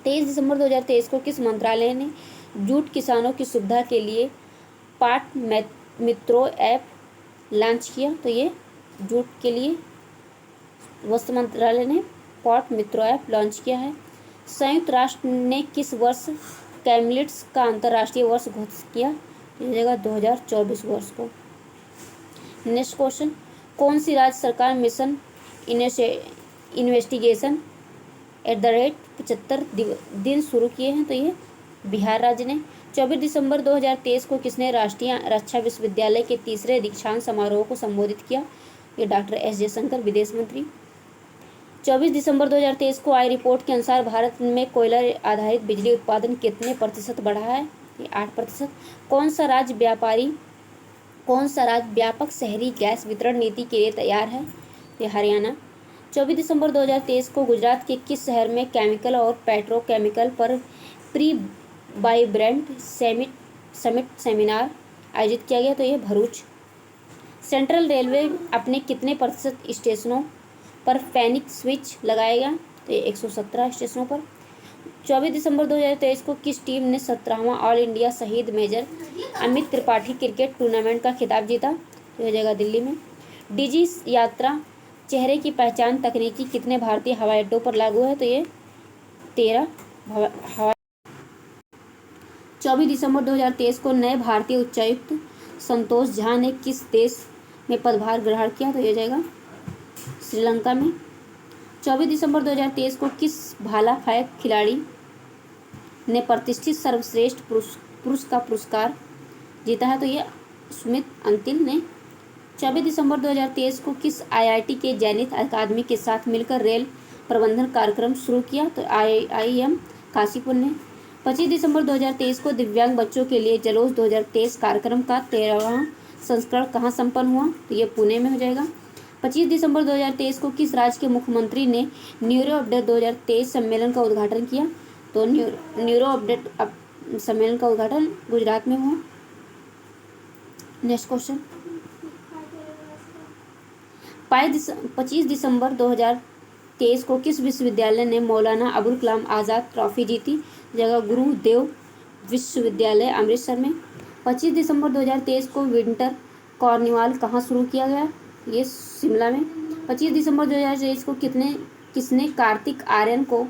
23 दिसंबर 2023 को किस मंत्रालय ने जूट किसानों की सुविधा के लिए पाट मित्रो ऐप लॉन्च किया? तो ये जूट के लिए वस्त्र मंत्रालय ने पाट मित्रो ऐप लॉन्च किया है। संयुक्त राष्ट्र ने किस वर्ष कैमलिट्स का अंतर्राष्ट्रीय वर्ष घोषित किया? ये जगह 2024 वर्ष को। नेक्स्ट क्वेश्चन, कौन सी राज्य सरकार मिशन इन्वेस्टिगेशन @ 75 दिन शुरू किए हैं? तो ये बिहार राज्य ने। 24 दिसंबर 2023 को किसने राष्ट्रीय रक्षा विश्वविद्यालय के तीसरे दीक्षांत समारोह को संबोधित किया? ये डॉक्टर S जयशंकर, विदेश मंत्री। 24 दिसंबर 2023 को आई रिपोर्ट के अनुसार भारत में कोयला आधारित बिजली उत्पादन कितने प्रतिशत बढ़ा है? ये 8%। कौन सा राज्य व्यापक शहरी गैस वितरण नीति के लिए तैयार है? ये हरियाणा। 24 दिसंबर 2023 को गुजरात के किस शहर में केमिकल और पेट्रोकेमिकल पर प्री वाइब्रेंट समिट सेमिनार आयोजित किया गया? तो ये भरूच। सेंट्रल रेलवे अपने कितने प्रतिशत स्टेशनों पर पैनिक स्विच लगाएगा? तो ये 117 स्टेशनों पर। 24 दिसंबर 2023 को किस टीम ने 17वां ऑल इंडिया शहीद major Amit Tripathi cricket tournament का खिताब जीता? तो हो जाएगा दिल्ली में। डिजी यात्रा चेहरे की पहचान तकनीकी कितने भारतीय हवाई अड्डों पर लागू है? तो ये 13 हवाई। 24 दिसंबर 2023 को नए भारतीय उच्चायुक्त संतोष झा ने किस देश में पदभार ग्रहण किया? तो ये जाएगा श्रीलंका में। 24 दिसंबर 2023 को किस भाला फेंक खिलाड़ी ने प्रतिष्ठित सर्वश्रेष्ठ पुरुष का पुरस्कार जीता है? तो ये सुमित अंतिल ने। 24 दिसंबर 2023 को किस आईआईटी के जैनित अकादमी के साथ मिलकर रेल प्रबंधन कार्यक्रम शुरू किया? तो आईआईएम काशीपुर ने। 25 दिसंबर 2023 को दिव्यांग बच्चों के लिए जलोस 2023 कार्यक्रम का 13वां संस्करण कहाँ संपन्न हुआ? तो ये पुणे में हो जाएगा। 25 दिसंबर 2023 को किस राज्य के मुख्यमंत्री ने न्यूरो अपडेट 2023 सम्मेलन का उद्घाटन किया? तो न्यूरो अपडेट सम्मेलन का उद्घाटन गुजरात में हुआ। Next question. 25 दिसंबर 2023 को किस विश्वविद्यालय ने मौलाना अबुल कलाम आज़ाद ट्रॉफी जीती? जगह गुरुदेव विश्वविद्यालय अमृतसर में। 25 दिसंबर 2023 को विंटर कार्निवाल कहाँ शुरू किया गया? ये शिमला में। 25 दिसंबर 2023 को किसने कार्तिक आर्यन को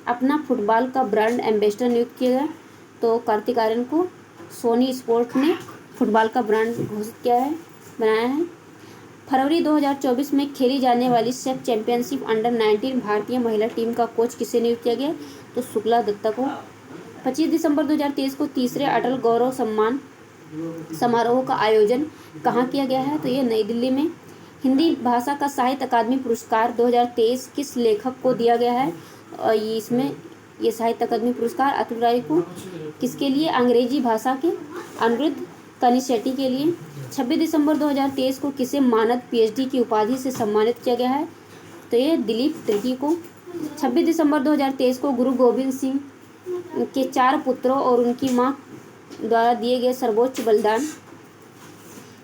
अपना फुटबॉल का ब्रांड एम्बेसडर नियुक्त किया गया? तो कार्तिक आर्यन को सोनी स्पोर्ट ने फुटबॉल का ब्रांड घोषित बनाया है। फरवरी 2024 में खेली जाने वाली सेफ चैंपियनशिप अंडर 19 भारतीय महिला टीम का कोच किसे नियुक्त किया गया? तो शुक्ला दत्ता को। 25 दिसंबर 2023 को तीसरे अटल गौरव सम्मान समारोह का आयोजन कहाँ किया गया है? तो ये नई दिल्ली में। हिंदी भाषा का साहित्य अकादमी पुरस्कार 2023 किस लेखक को दिया गया है? और इसमें ये साहित्य अकादमी पुरस्कार अतुल राय को। किसके लिए? अंग्रेजी भाषा के अनिरुद्ध कनिसेट्टी के लिए। 26 दिसंबर 2023 को किसे मानद पीएचडी की उपाधि से सम्मानित किया गया है? तो ये दिलीप त्रिकी को। 26 दिसंबर 2023 को गुरु गोविंद सिंह के 4 पुत्रों और उनकी मां द्वारा दिए गए सर्वोच्च बलिदान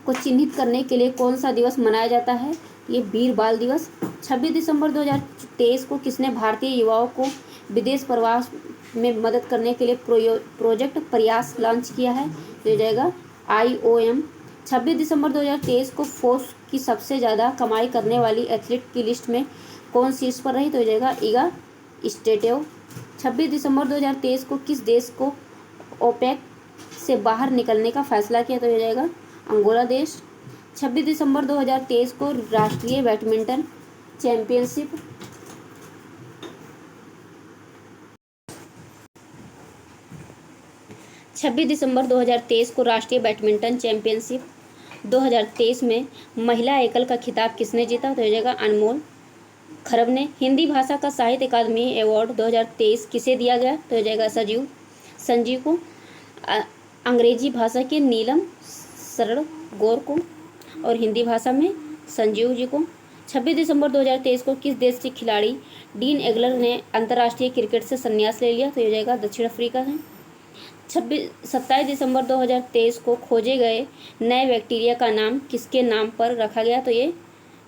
को चिन्हित करने के लिए कौन सा दिवस मनाया जाता है? ये वीर बाल दिवस। 26 दिसंबर 2023 को किसने भारतीय युवाओं को विदेश प्रवास में मदद करने के लिए प्रोजेक्ट प्रयास लॉन्च किया है? तो ये जाएगा IOM। 26 दिसंबर 2023 को फोर्ब्स की सबसे ज़्यादा कमाई करने वाली एथलीट की लिस्ट में कौन शीर्ष पर रही? तो ये जाएगा इगा स्टेटेव। 26 दिसंबर 2023 को किस देश को ओपेक से बाहर निकलने का फैसला किया? तो ये जाएगा अंगोला देश। 26 दिसंबर 2023 को राष्ट्रीय बैडमिंटन चैंपियनशिप 26 दिसंबर 2023 को राष्ट्रीय बैडमिंटन चैंपियनशिप 2023 में महिला एकल का खिताब किसने जीता? तो हो जाएगा अनमोल खरब ने। हिंदी भाषा का साहित्य अकादमी अवार्ड 2023 किसे दिया गया? तो हो जाएगा संजीव को। अंग्रेजी भाषा के नीलम शरण गौर को और हिंदी भाषा में संजीव जी को। 26 दिसंबर 2023 को किस देश के खिलाड़ी डीन एगलर ने अंतर्राष्ट्रीय क्रिकेट से संन्यास ले लिया? तो ये जाएगा दक्षिण अफ्रीका है। 27 दिसंबर 2023 को खोजे गए नए बैक्टीरिया का नाम किसके नाम पर रखा गया? तो ये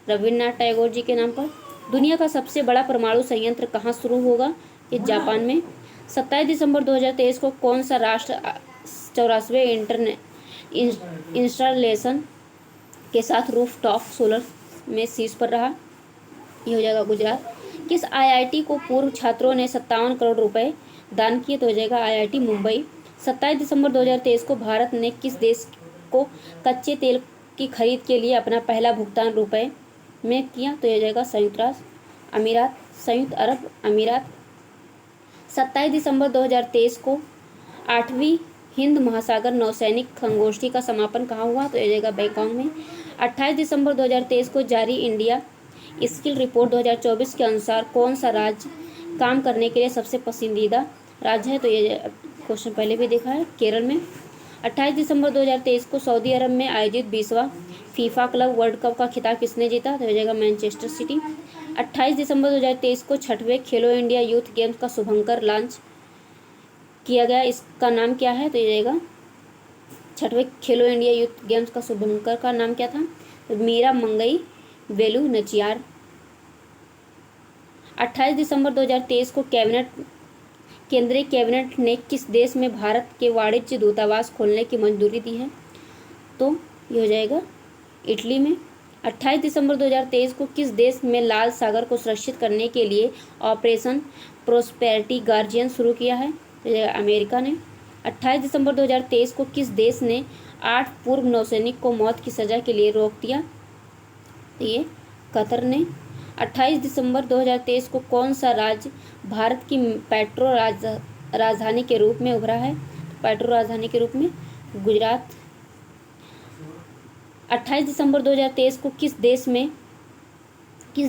रविन्द्रनाथ टैगोर जी के नाम पर। दुनिया का सबसे बड़ा परमाणु संयंत्र कहाँ शुरू होगा? ये जापान में। 27 दिसंबर 2023 को कौन सा राष्ट्र 84वें इंस्टॉलेशन के साथ रूफ टॉप सोलर में शीर्ष पर रहा? ये हो जाएगा गुजरात। किस आईआईटी को पूर्व छात्रों ने 57 करोड़ रुपए दान किए? तो हो जाएगा IIT मुंबई। 27 दिसंबर 2023 को भारत ने किस देश को कच्चे तेल की खरीद के लिए अपना पहला भुगतान रुपए में किया? तो हो जाएगा संयुक्त अरब अमीरात। 27 दिसंबर 2023 को 8वीं हिंद महासागर नौसैनिक संगोष्ठी का समापन कहाँ हुआ? तो हो जाएगा बैंकॉक में। 28 दिसंबर 2023 को जारी इंडिया स्किल रिपोर्ट 2024 के अनुसार कौन सा राज्य काम करने के लिए सबसे पसंदीदा राज्य है? तो ये क्वेश्चन पहले भी देखा है, केरल में। 28 दिसंबर 2023 को सऊदी अरब में आयोजित 20वां फीफा क्लब वर्ल्ड कप का खिताब किसने जीता? तो हो जाएगा मैनचेस्टर सिटी। 28 दिसंबर 2023 को 6वें खेलो इंडिया यूथ गेम्स का शुभंकर लॉन्च किया गया, इसका नाम क्या है? तो ये जाएगा 6वें खेलो इंडिया यूथ गेम्स का शुभंकर का नाम क्या था? तो मीरा मंगई वेलु नचियार। 28 दिसंबर 2023 को केंद्रीय कैबिनेट ने किस देश में भारत के वाणिज्य दूतावास खोलने की मंजूरी दी है? तो ये हो जाएगा इटली में। 28 दिसंबर 2023 को किस देश में लाल सागर को सुरक्षित करने के लिए ऑपरेशन प्रोस्पेरिटी गार्जियन शुरू किया है? तो ये अमेरिका ने। 28 दिसंबर 2023 को किस देश ने 8 पूर्व नौसैनिक को मौत की सज़ा के लिए रोक दिया? तो ये कतर ने। 28 दिसंबर 2023 को कौन सा राज्य भारत की पेट्रो राजधानी के रूप में उभरा है? पेट्रो राजधानी के रूप में गुजरात। 28 दिसंबर 2023 को किस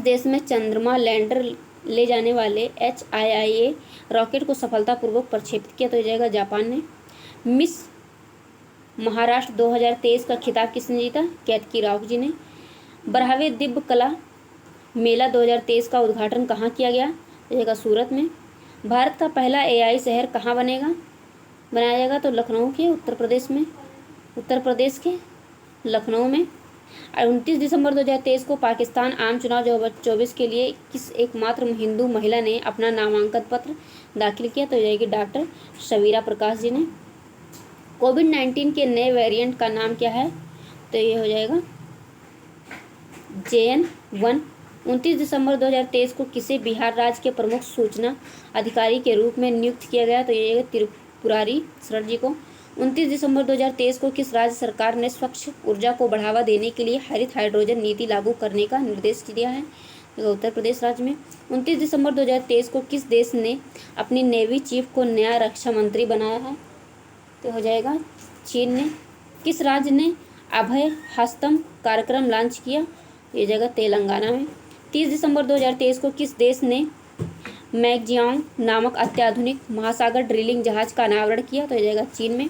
देश में चंद्रमा लैंडर ले जाने वाले HIIA रॉकेट को सफलतापूर्वक प्रक्षेपित किया? तो हो जाएगा जापान ने। मिस महाराष्ट्र 2023 का खिताब किसने जीता? केतकी राव जी ने। 12वें दिव्य कला मेला 2023 का उद्घाटन कहाँ किया गया? तो जाएगा सूरत में। भारत का पहला AI शहर कहाँ बनाया जाएगा? तो लखनऊ के उत्तर प्रदेश के लखनऊ में। 29 दिसंबर 2023 को पाकिस्तान आम चुनाव 2024 के लिए किस एकमात्र हिंदू महिला ने अपना नामांकन पत्र दाखिल किया? तो हो जाएगी डॉक्टर शबीरा प्रकाश जी ने। कोविड-19 के नए वेरिएंट का नाम क्या है? तो ये हो जाएगा JN.1। 29 दिसंबर 2023 को किसे बिहार राज्य के प्रमुख सूचना अधिकारी के रूप में नियुक्त किया गया? तो ये त्रिपुरारी शरण जी को। 29 दिसंबर 2023 को किस राज्य सरकार ने स्वच्छ ऊर्जा को बढ़ावा देने के लिए हरित हाइड्रोजन नीति लागू करने का निर्देश दिया है? उत्तर प्रदेश राज्य में। 29 दिसंबर 2023 को किस देश ने अपनी नेवी चीफ को नया रक्षा मंत्री बनाया है? तो हो जाएगा चीन ने। किस राज्य ने अभय हस्तम कार्यक्रम लॉन्च किया? ये जगह तेलंगाना में। 30 दिसंबर 2023 को किस देश ने मैगजियांग नामक अत्याधुनिक महासागर ड्रिलिंग जहाज का अनावरण किया? तो ये जाएगा चीन में।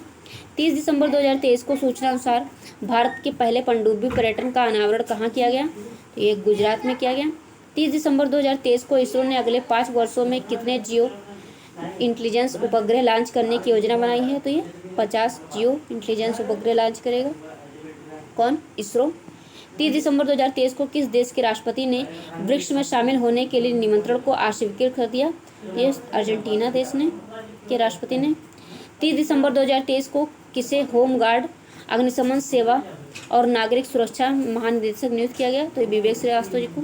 30 दिसंबर 2023 को सूचना अनुसार भारत के पहले पनडुब्बी पर्यटन का अनावरण कहाँ किया गया? तो ये गुजरात में किया गया। 30 दिसंबर 2023 को इसरो ने अगले 5 वर्षों में कितने जियो इंटेलिजेंस उपग्रह लॉन्च करने की योजना बनाई है? तो ये 50 जियो इंटेलिजेंस उपग्रह लॉन्च करेगा। कौन? इसरो। 30 दिसंबर 2023 को किस देश के राष्ट्रपति ने ब्रिक्स में शामिल होने के लिए निमंत्रण को अस्वीकृत कर दिया? ये अर्जेंटीना देश ने के राष्ट्रपति ने। 30 दिसंबर 2023 को किसे होमगार्ड, अग्निशमन सेवा और नागरिक सुरक्षा महानिदेशक नियुक्त किया गया? तो विवेक श्रीवास्तव जी को।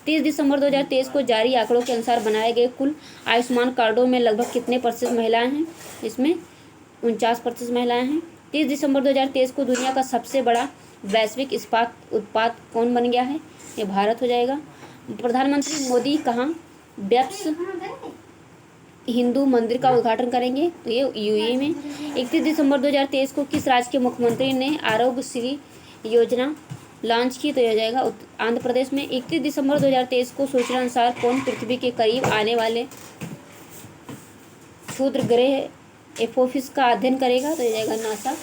30 दिसंबर 2023 को जारी आंकड़ों के अनुसार बनाए गए कुल आयुष्मान कार्डों में लगभग कितने प्रतिशत महिलाएं हैं? इसमें 49% महिलाएं हैं। 30 दिसंबर 2023 को दुनिया का सबसे बड़ा वैश्विक इस्पात उत्पाद कौन बन गया है? ये भारत हो जाएगा। प्रधानमंत्री मोदी कहाँ बेप्स हिंदू मंदिर का उद्घाटन करेंगे? तो ये UAE में। 31 दिसंबर 2023 को किस राज्य के मुख्यमंत्री ने आरोग्य श्री योजना लॉन्च की? तो यह जाएगा आंध्र प्रदेश में। 31 दिसंबर 2023 को सूचना अनुसार कौन पृथ्वी के करीब आने वाले क्षुद्र ग्रह एपोफिस का अध्ययन करेगा? तो यह जाएगा नासा।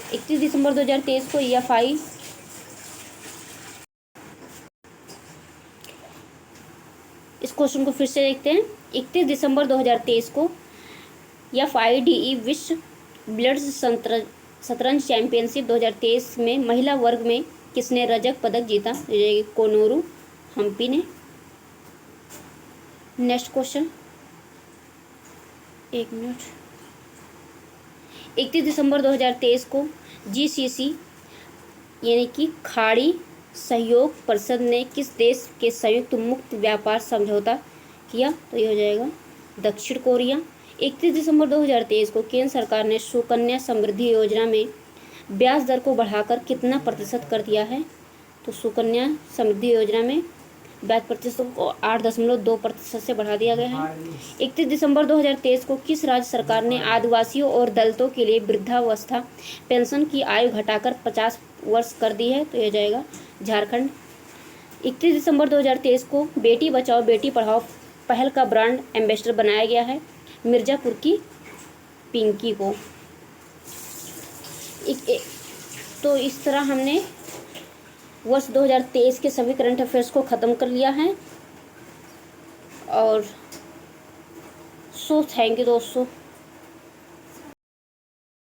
31 दिसंबर 2023 को EFI इस क्वेश्चन को फिर से देखते हैं। 31 दिसंबर 2023 को FIDE विश्व बिलियर्ड्स शतरंज चैंपियनशिप 2023 में महिला वर्ग में किसने रजत पदक जीता? कोनोरू हम्पी ने। नेक्स्ट क्वेश्चन, एक मिनट। 31 दिसंबर 2023 को GCC यानी कि खाड़ी सहयोग परिषद ने किस देश के संयुक्त मुक्त व्यापार समझौता किया? तो ये हो जाएगा दक्षिण कोरिया। 31 दिसंबर 2023 को केंद्र सरकार ने सुकन्या समृद्धि योजना में ब्याज दर को बढ़ाकर कितना प्रतिशत कर दिया है? तो सुकन्या समृद्धि योजना में ब्याज प्रतिशत को 8.2% से बढ़ा दिया गया है। 31 दिसंबर 2023 को किस राज्य सरकार ने आदिवासियों और दलितों के लिए वृद्धावस्था पेंशन की आयु घटाकर 50 वर्ष कर दी है? तो यह जाएगा झारखंड। 31 दिसंबर 2023 को बेटी बचाओ बेटी पढ़ाओ पहल का ब्रांड एम्बेसडर बनाया गया है मिर्ज़ापुर की पिंकी को। तो इस तरह हमने वर्ष 2023 के सभी करंट अफेयर्स को ख़त्म कर लिया है। और थैंक यू दोस्तों।